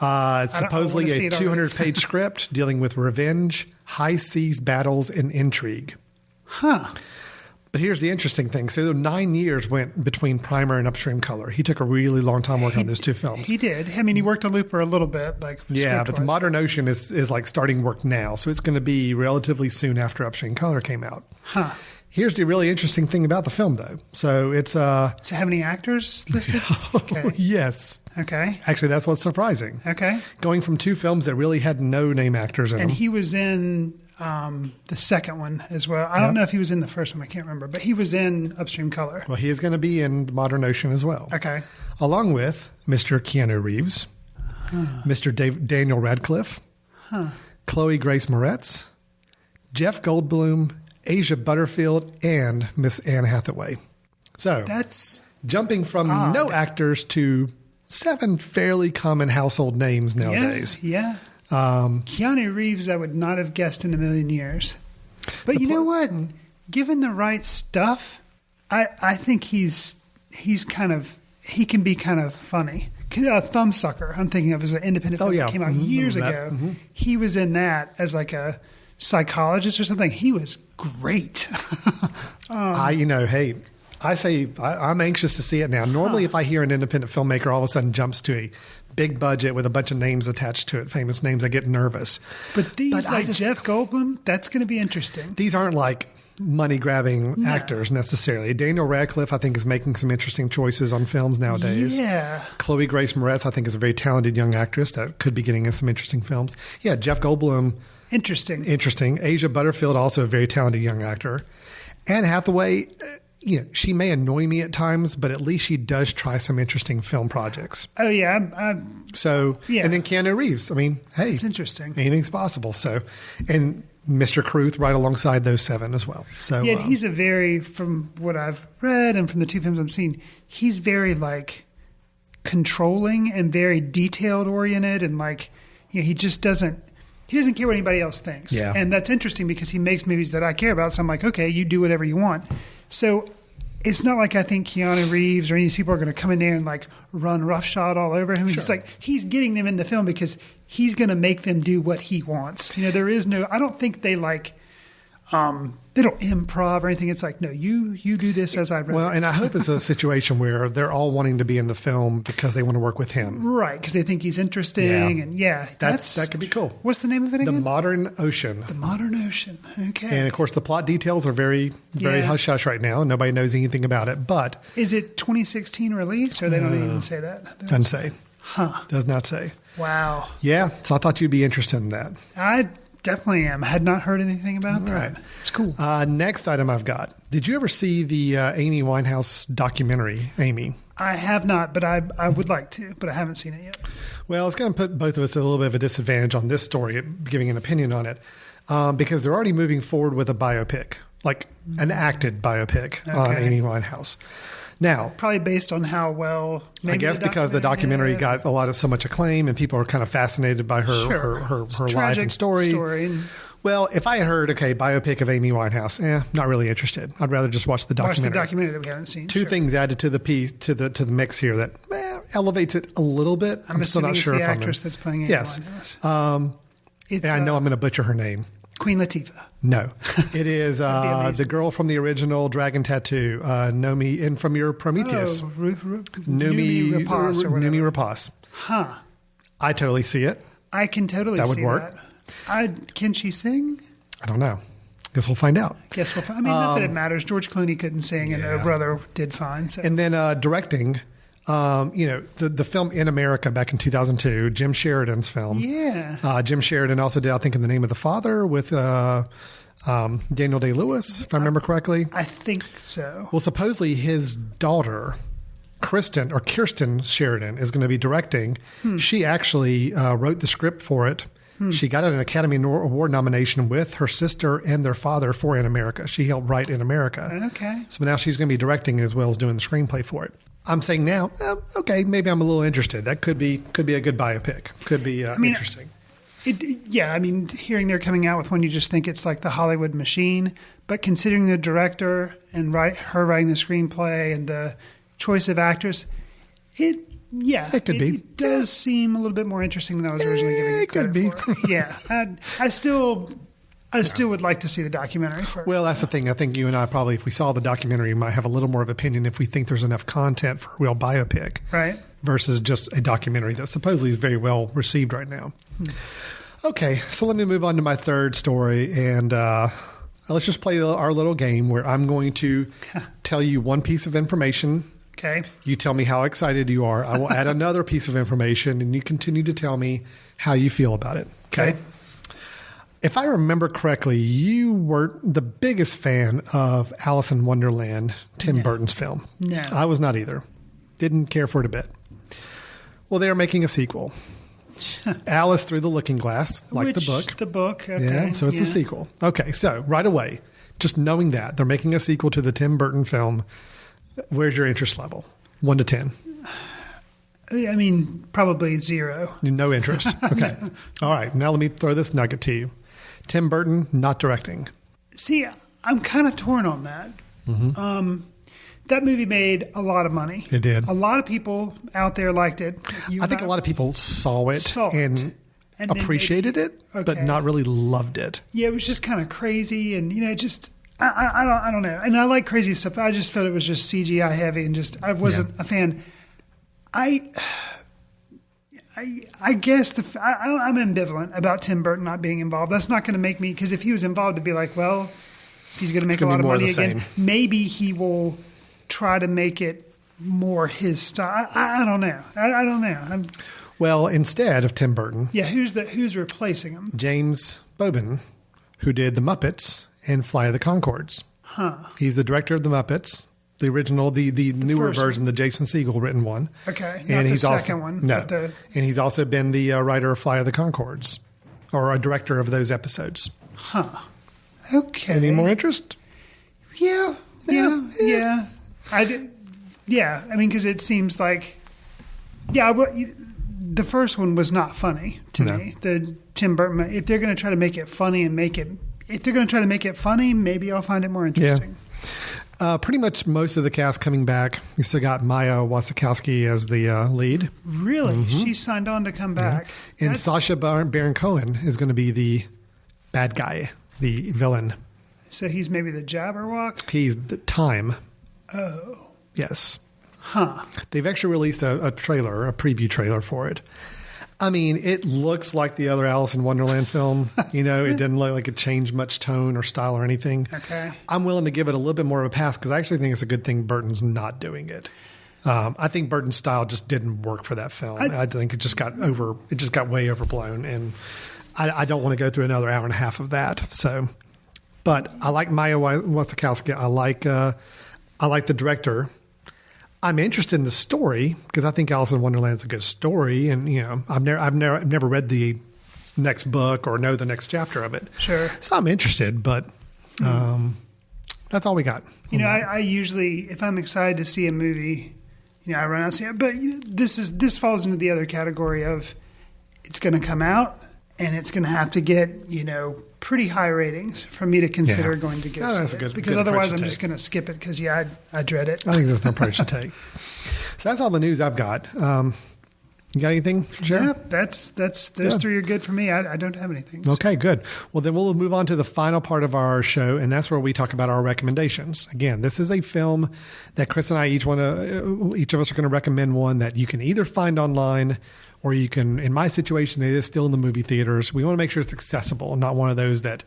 It's supposedly a 200-page script dealing with revenge, high seas battles, and intrigue. Huh. But here's the interesting thing. So 9 years went between Primer and Upstream Color. He took a really long time working on those 2 films. He did. I mean, he worked on Looper a little bit. But The Modern Ocean is like starting work now. So it's going to be relatively soon after Upstream Color came out. Huh. Here's the really interesting thing about the film, though. So it's... Does it have any actors listed? Okay. Yes. Okay. Actually, that's what's surprising. Okay. Going from 2 films that really had no name actors in them. And he was in the second one as well. I don't know if he was in the first one. I can't remember. But he was in Upstream Color. Well, he is going to be in Modern Ocean as well. Okay. along with Mr. Keanu Reeves, Mr. Daniel Radcliffe, Chloe Grace Moretz, Jeff Goldblum, Asia Butterfield, and Miss Anne Hathaway. So That's jumping from odd. no actors to 7 fairly common household names nowadays. Yeah. Keanu Reeves, I would not have guessed in a million years. But you know what? Given the right stuff, I think he can be kind of funny. Thumbsucker, I'm thinking of as an independent film that came out years ago. He was in that as like a psychologist or something. He was great. I'm anxious to see it now. Normally, if I hear an independent filmmaker all of a sudden jumps to a big budget with a bunch of names attached to it, famous names, I get nervous. But Jeff Goldblum, that's going to be interesting. These aren't like money-grabbing actors necessarily. Daniel Radcliffe, I think, is making some interesting choices on films nowadays. Yeah. Chloe Grace Moretz, I think, is a very talented young actress that could be getting in some interesting films. Yeah, Jeff Goldblum. Interesting. Asia Butterfield, also a very talented young actor. Anne Hathaway, she may annoy me at times, but at least she does try some interesting film projects. Oh, yeah. And then Keanu Reeves. I mean, hey. It's interesting. Anything's possible. So, and Mr. Cruth right alongside those 7 as well. So yeah, he's a very, from what I've read and from the 2 films I've seen, he's very like controlling and very detailed oriented, and like he just doesn't care what anybody else thinks. Yeah. And that's interesting because he makes movies that I care about. So I'm like, okay, you do whatever you want. So it's not like I think Keanu Reeves or any of these people are going to come in there and like run roughshod all over him. Sure. It's like he's getting them in the film because he's going to make them do what he wants. There is no, I don't think they like, they don't improv or anything. It's like, no, you do this as I read. Well, and I hope it's a situation where they're all wanting to be in the film because they want to work with him. Right, because they think he's interesting. Yeah. And that could be cool. What's the name of it again? The Modern Ocean. The Modern Ocean. Okay. And of course, the plot details are very, very hush-hush right now. Nobody knows anything about it. But is it 2016 release, or they don't even say that? Doesn't say. Does not say. Wow. Yeah, so I thought you'd be interested in that. I definitely am. Had not heard anything about that. Right. It's cool. Next item I've got. Did you ever see the Amy Winehouse documentary, Amy? I have not, but I would like to, but I haven't seen it yet. Well, it's going to put both of us at a little bit of a disadvantage on this story, giving an opinion on it, because they're already moving forward with a biopic, like an acted biopic on Amy Winehouse. Now, probably based on how well. I guess because the documentary got so much acclaim, and people are kind of fascinated by her life and story. Well, if I had heard, biopic of Amy Winehouse, not really interested. I'd rather just watch the documentary. Watch the documentary that we haven't seen. Two things added to the piece to the mix here that elevates it a little bit. I'm still not sure it's the if actress that's playing Amy Winehouse. And I know I'm going to butcher her name. Queen Latifah. No, it is the girl from the original Dragon Tattoo, Nomi, and from your Prometheus. Noomi Rapace or whatever. Noomi Rapace. Huh. I totally see it. I can totally see that. That would work. Can she sing? I don't know. Guess we'll find out. Not that it matters. George Clooney couldn't sing, and her brother did fine. So. And then directing, the film In America back in 2002, Jim Sheridan's film. Yeah. Jim Sheridan also did, I think, In the Name of the Father with Daniel Day-Lewis, if I remember correctly. I think so. Well, supposedly his daughter, Kirsten Sheridan, is going to be directing. She actually wrote the script for it. She got an Academy Award nomination with her sister and their father for In America. She helped write In America. Okay. So now she's going to be directing as well as doing the screenplay for it. I'm saying now, maybe I'm a little interested. That could be a good biopic. Could be interesting. Hearing they're coming out with one, you just think it's like the Hollywood machine. But considering the director and her writing the screenplay and the choice of actress, it could be. It does seem a little bit more interesting than I was originally giving it credit for. Yeah, I still would like to see the documentary first. Well, that's the thing. I think you and I probably, if we saw the documentary, might have a little more of opinion if we think there's enough content for a real biopic, right? Versus just a documentary that supposedly is very well received right now. Okay, so let me move on to my third story, and let's just play our little game where I'm going to tell you one piece of information. Okay. You tell me how excited you are. I will add another piece of information, and you continue to tell me how you feel about it. Okay. If I remember correctly, you weren't the biggest fan of Alice in Wonderland, Tim Burton's film. No. I was not either. Didn't care for it a bit. Well, they are making a sequel. Alice Through the Looking Glass, like the book. The book, okay. Yeah, so it's a sequel. Okay, so right away, just knowing that they're making a sequel to the Tim Burton film, where's your interest level? 1 to 10? I mean, probably 0. No interest. Okay. All right, now let me throw this nugget to you. Tim Burton not directing. See, I'm kind of torn on that. That movie made a lot of money. It did. A lot of people out there liked it. I think a lot of people saw it and appreciated it, but not really loved it. Yeah, it was just kind of crazy, and just I don't know. And I like crazy stuff. I just felt it was just CGI heavy, and just I wasn't a fan. I guess I'm ambivalent about Tim Burton not being involved. That's not going to make me, because if he was involved, it'd be like, well, he's going to make a lot of money again. Maybe he will try to make it more his style. I don't know. I don't know. Well, instead of Tim Burton, who's replacing him? James Bobin, who did The Muppets and Fly of the Conchords. He's the director of The Muppets, the original, the newer version, the Jason Segel written one. Okay, and he's the second one. No, and he's also been the writer of Fly of the Conchords, or a director of those episodes. Okay. Any more interest? Yeah. I did. Yeah, I mean, because it seems like, the first one was not funny to me. The Tim Burton. If they're going to try to make it funny maybe I'll find it more interesting. Yeah. Pretty much most of the cast coming back. You still got Maya Wasikowska as the lead. Really? She signed on to come back. And Sacha Baron Cohen is going to be the bad guy, the villain. So he's maybe the Jabberwock? He's the Time. Oh. Yes. They've actually released a preview trailer for it. I mean, it looks like the other Alice in Wonderland film. It didn't look like it changed much tone or style or anything. Okay. I'm willing to give it a little bit more of a pass because I actually think it's a good thing Burton's not doing it. I think Burton's style just didn't work for that film. I think it just got way overblown, and I don't want to go through another hour and a half of that. So, but I like Maya Wasikowska. I like the director. I'm interested in the story because I think Alice in Wonderland is a good story, and I've never read the next book or know the next chapter of it. Sure. So I'm interested, but that's all we got. I usually, if I'm excited to see a movie, I run out and see it. But this falls into the other category of it's going to come out and it's going to have to get pretty high ratings for me to consider going to go see it. Because otherwise I'm just going to skip it because I dread it. I think that's an approach to take. So that's all the news I've got. You got anything? Sure. Yeah, those three are good for me. I don't have anything. Okay, good. Well, then we'll move on to the final part of our show, and that's where we talk about our recommendations. Again, this is a film that Chris and I each of us are going to recommend one that you can either find online or you can, in my situation, it is still in the movie theaters. We want to make sure it's accessible, not one of those that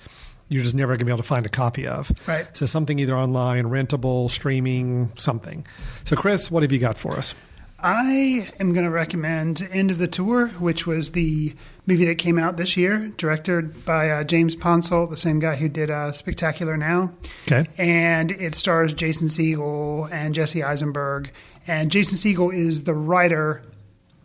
you're just never going to be able to find a copy of. Right. So something either online, rentable, streaming, something. So Chris, what have you got for us? I am going to recommend End of the Tour, which was the movie that came out this year, directed by James Ponsoldt, the same guy who did Spectacular Now. Okay. And it stars Jason Segel and Jesse Eisenberg. And Jason Segel is the writer,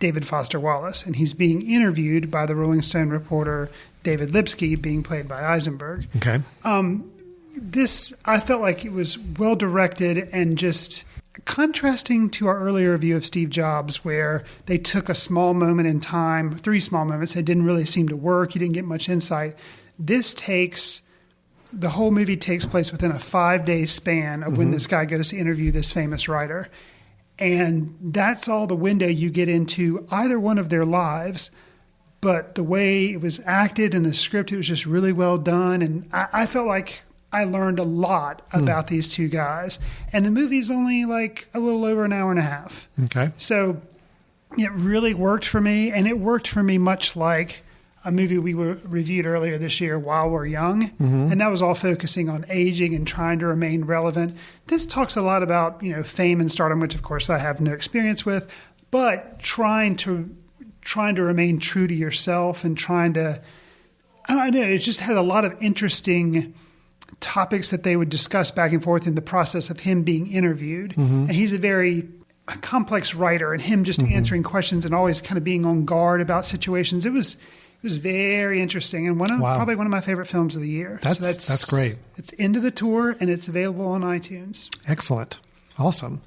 David Foster Wallace, and he's being interviewed by the Rolling Stone reporter David Lipsky, being played by Eisenberg. Okay. I felt like it was well directed and just contrasting to our earlier review of Steve Jobs, where they took a small moment in time, 3 small moments that didn't really seem to work. You didn't get much insight. The whole movie takes place within a 5-day span of when this guy goes to interview this famous writer. And that's all the window you get into either one of their lives. But the way it was acted and the script, it was just really well done. And I felt like I learned a lot about these two guys. And the movie's only like a little over an hour and a half. Okay. So it really worked for me. And it worked for me much like a movie we reviewed earlier this year, While We're Young. And that was all focusing on aging and trying to remain relevant. This talks a lot about, fame and stardom, which of course I have no experience with, but trying to remain true to yourself and I don't know, it just had a lot of interesting topics that they would discuss back and forth in the process of him being interviewed. And he's a very a complex writer and him just answering questions and always kind of being on guard about situations. It was very interesting and probably one of my favorite films of the year. That's great. It's End of the Tour and it's available on iTunes. Excellent. Awesome.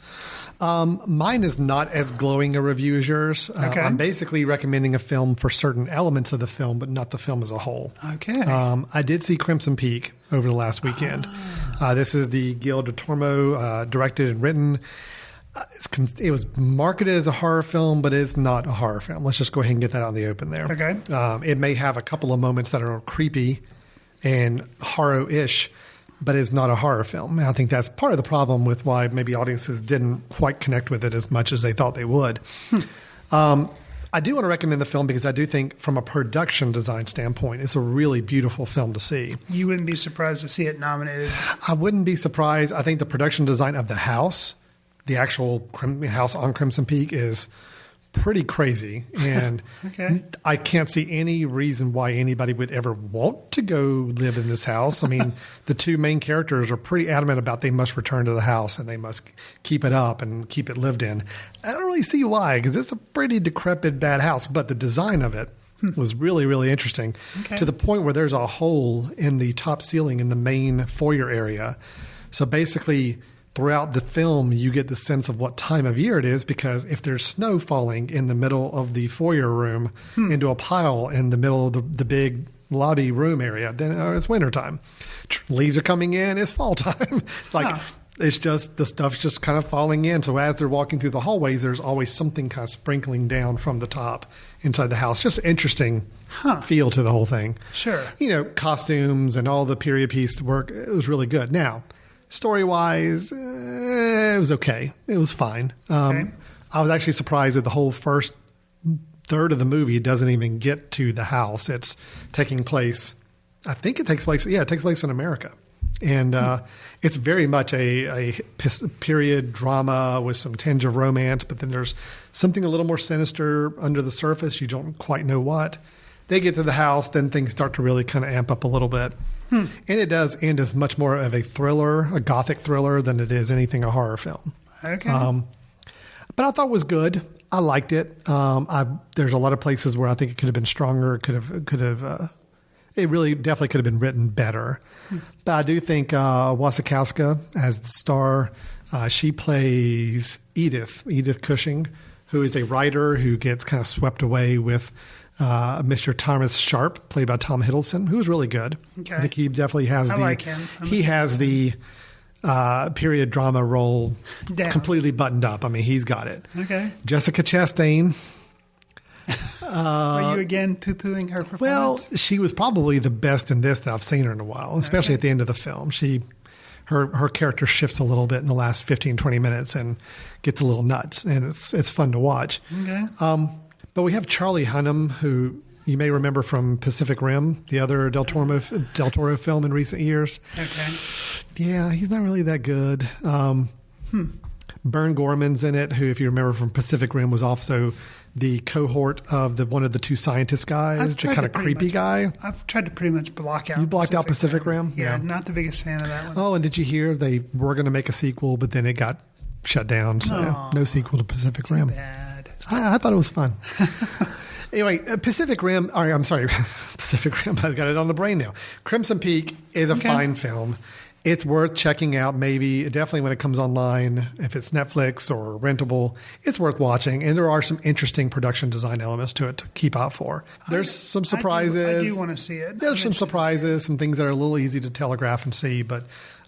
Mine is not as glowing a review as yours. Okay. I'm basically recommending a film for certain elements of the film, but not the film as a whole. Okay. I did see Crimson Peak over the last weekend. This is the Guillermo del Toro directed and written. It was marketed as a horror film, but it's not a horror film. Let's just go ahead and get that out in the open there. Okay. It may have a couple of moments that are creepy and horror-ish, but it's not a horror film. And I think that's part of the problem with why maybe audiences didn't quite connect with it as much as they thought they would. I do want to recommend the film because I do think from a production design standpoint, it's a really beautiful film to see. You wouldn't be surprised to see it nominated. I wouldn't be surprised. I think the production design of the house, the actual house on Crimson Peak, is pretty crazy. And Okay. I can't see any reason why anybody would ever want to go live in this house. I mean, the two main characters are pretty adamant about they must return to the house and they must keep it up and keep it lived in. I don't really see why, because it's a pretty decrepit, bad house. But the design of it was really, really interesting, to the point where there's a hole in the top ceiling in the main foyer area. So basically, throughout the film, you get the sense of what time of year it is, because if there's snow falling in the middle of the foyer room into a pile in the middle of the big lobby room area, then it's wintertime. Leaves are coming in, it's fall time. It's just the stuff's just kind of falling in. So as they're walking through the hallways, there's always something kind of sprinkling down from the top inside the house. Just interesting feel to the whole thing. Sure. Costumes and all the period piece work. It was really good. Now, story-wise, it was okay. It was fine. I was actually surprised that the whole first third of the movie doesn't even get to the house. It's taking place, I think it takes place in America. And it's very much a period drama with some tinge of romance, but then there's something a little more sinister under the surface. You don't quite know what. They get to the house, then things start to really kind of amp up a little bit. And it does end as much more of a thriller, a gothic thriller, than it is anything a horror film. Okay. But I thought it was good. I liked it. There's a lot of places where I think it could have been stronger. It really definitely could have been written better. But I do think Wasikowska as the star, she plays Edith Cushing, who is a writer who gets kind of swept away with Mr. Thomas Sharp, played by Tom Hiddleston, who's really good. Okay. I think he definitely has like him. He has the period drama role down, completely buttoned up. I mean, he's got it. Okay. Jessica Chastain. Are you again poo-pooing her performance? Well, she was probably the best in this that I've seen her in a while, especially at the end of the film. Her character shifts a little bit in the last 15, 20 minutes and gets a little nuts, and it's fun to watch. Okay. But we have Charlie Hunnam, who you may remember from Pacific Rim, the other Del Toro film in recent years. Okay. Yeah, he's not really that good. Bern Gorman's in it, who, if you remember from Pacific Rim, was also the cohort of one of the two scientist guys, the kind of creepy guy. I've tried to pretty much block out. You blocked out Pacific Rim? Yeah, not the biggest fan of that one. Oh, and did you hear they were going to make a sequel, but then it got shut down, so no sequel to Pacific Rim. Bad. I thought it was fun. Anyway, Pacific Rim, I got it on the brain now. Crimson Peak is a fine film. It's worth checking out, maybe, definitely when it comes online. If it's Netflix or rentable, it's worth watching. And there are some interesting production design elements to it to keep out for. There's some surprises. I do want to see it. There's some surprises, some things that are a little easy to telegraph and see, but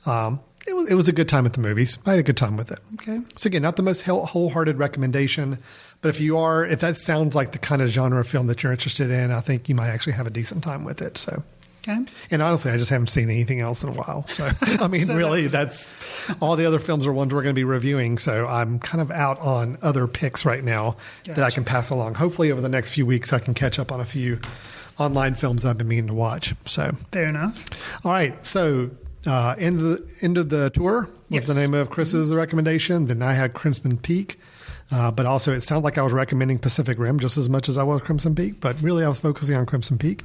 it was a good time at the movies. I had a good time with it. Okay. So again, not the most wholehearted recommendation, but if that sounds like the kind of genre of film that you're interested in, I think you might actually have a decent time with it. So. Okay. And honestly, I just haven't seen anything else in a while. So, I mean, really, that's all the other films are ones we're going to be reviewing. So I'm kind of out on other picks right now that I can pass along. Hopefully over the next few weeks, I can catch up on a few online films I've been meaning to watch. So fair enough. All right. So End of the Tour was the name of Chris's recommendation. Then I had Crimson Peak. But also, it sounded like I was recommending Pacific Rim just as much as I was Crimson Peak, but really I was focusing on Crimson Peak.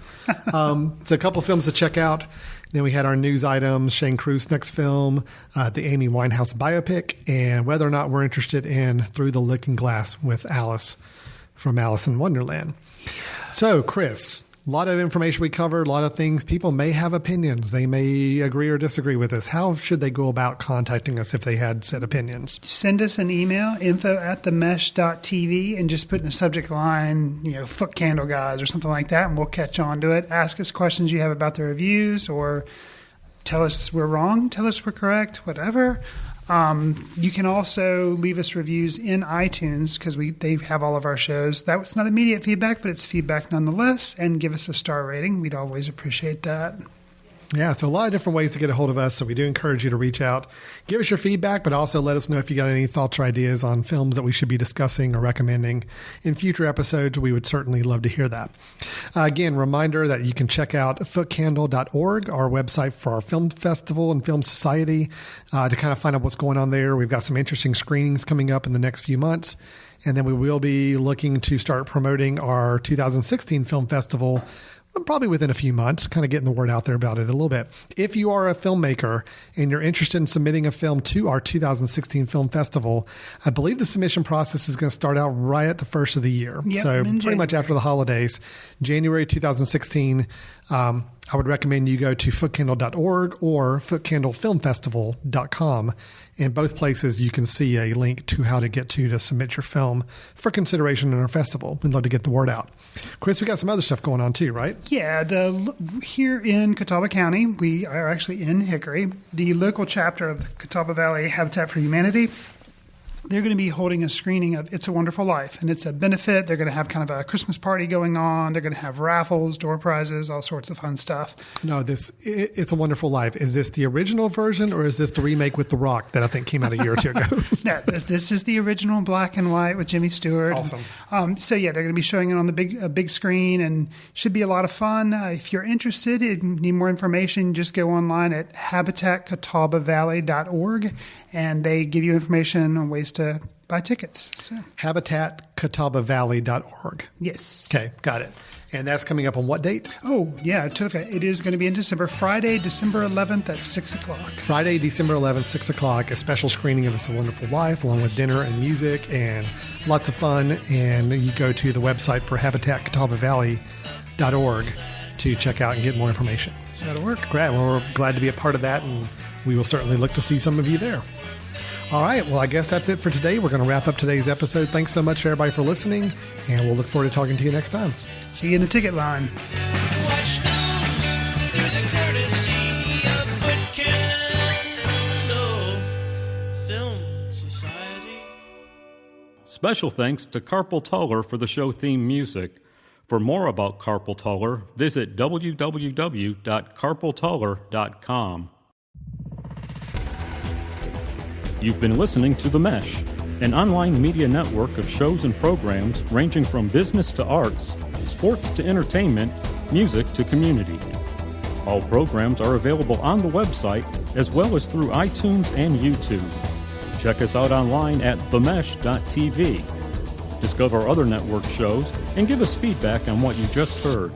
So a couple films to check out. Then we had our news items, Shane Cruz's next film, the Amy Winehouse biopic, and whether or not we're interested in Through the Looking Glass with Alice from Alice in Wonderland. So, Chris, a lot of information we covered, a lot of things. People may have opinions. They may agree or disagree with us. How should they go about contacting us if they had said opinions? Send us an email, info@themesh.tv, and just put in the subject line, Footcandle guys or something like that, and we'll catch on to it. Ask us questions you have about the reviews, or tell us we're wrong, tell us we're correct, whatever. You can also leave us reviews in iTunes because they have all of our shows. That was not immediate feedback, but it's feedback nonetheless, and give us a star rating. We'd always appreciate that. Yeah, so a lot of different ways to get a hold of us. So we do encourage you to reach out, give us your feedback, but also let us know if you got any thoughts or ideas on films that we should be discussing or recommending in future episodes. We would certainly love to hear that. Again, reminder that you can check out footcandle.org, our website for our film festival and film society, to kind of find out what's going on there. We've got some interesting screenings coming up in the next few months. And then we will be looking to start promoting our 2016 film festival probably within a few months, kind of getting the word out there about it a little bit. If you are a filmmaker and you're interested in submitting a film to our 2016 film festival, I believe the submission process is going to start out right at the first of the year. Yep, so pretty much after the holidays, January 2016. I would recommend you go to footcandle.org or footcandlefilmfestival.com. In both places, you can see a link to how to get to submit your film for consideration in our festival. We'd love to get the word out. Chris, we got some other stuff going on too, right? Yeah, here in Catawba County, we are actually in Hickory, the local chapter of the Catawba Valley Habitat for Humanity. They're going to be holding a screening of It's a Wonderful Life, and it's a benefit. They're going to have kind of a Christmas party going on. They're going to have raffles, door prizes, all sorts of fun stuff. No, It's a Wonderful Life. Is this the original version, or is this the remake with The Rock that I think came out a year or two ago? No, this is the original black and white with Jimmy Stewart. Awesome. So yeah, they're going to be showing it on the big screen, and should be a lot of fun. If you're interested and need more information, just go online at habitatcataubavalley.org, and they give you information on ways to buy tickets. So. habitatcataubavalley.org. Yes. Okay, got it. And that's coming up on what date? Oh, yeah, terrific. It is going to be in December, Friday, December 11th at 6 o'clock. Friday, December 11th, 6 o'clock, a special screening of It's a Wonderful Life, along with dinner and music and lots of fun. And you go to the website for habitatcataubavalley.org to check out and get more information. That'll work. Great. Well, we're glad to be a part of that, and we will certainly look to see some of you there. All right. Well, I guess that's it for today. We're going to wrap up today's episode. Thanks so much, everybody, for listening, and we'll look forward to talking to you next time. See you in the ticket line. Watch news through the courtesy of Footcandle Film Society. Special thanks to Carpal Tuller for the show theme music. For more about Carpal Tuller, visit www.carpaltuller.com. You've been listening to The Mesh, an online media network of shows and programs ranging from business to arts, sports to entertainment, music to community. All programs are available on the website as well as through iTunes and YouTube. Check us out online at themesh.tv. Discover other network shows and give us feedback on what you just heard.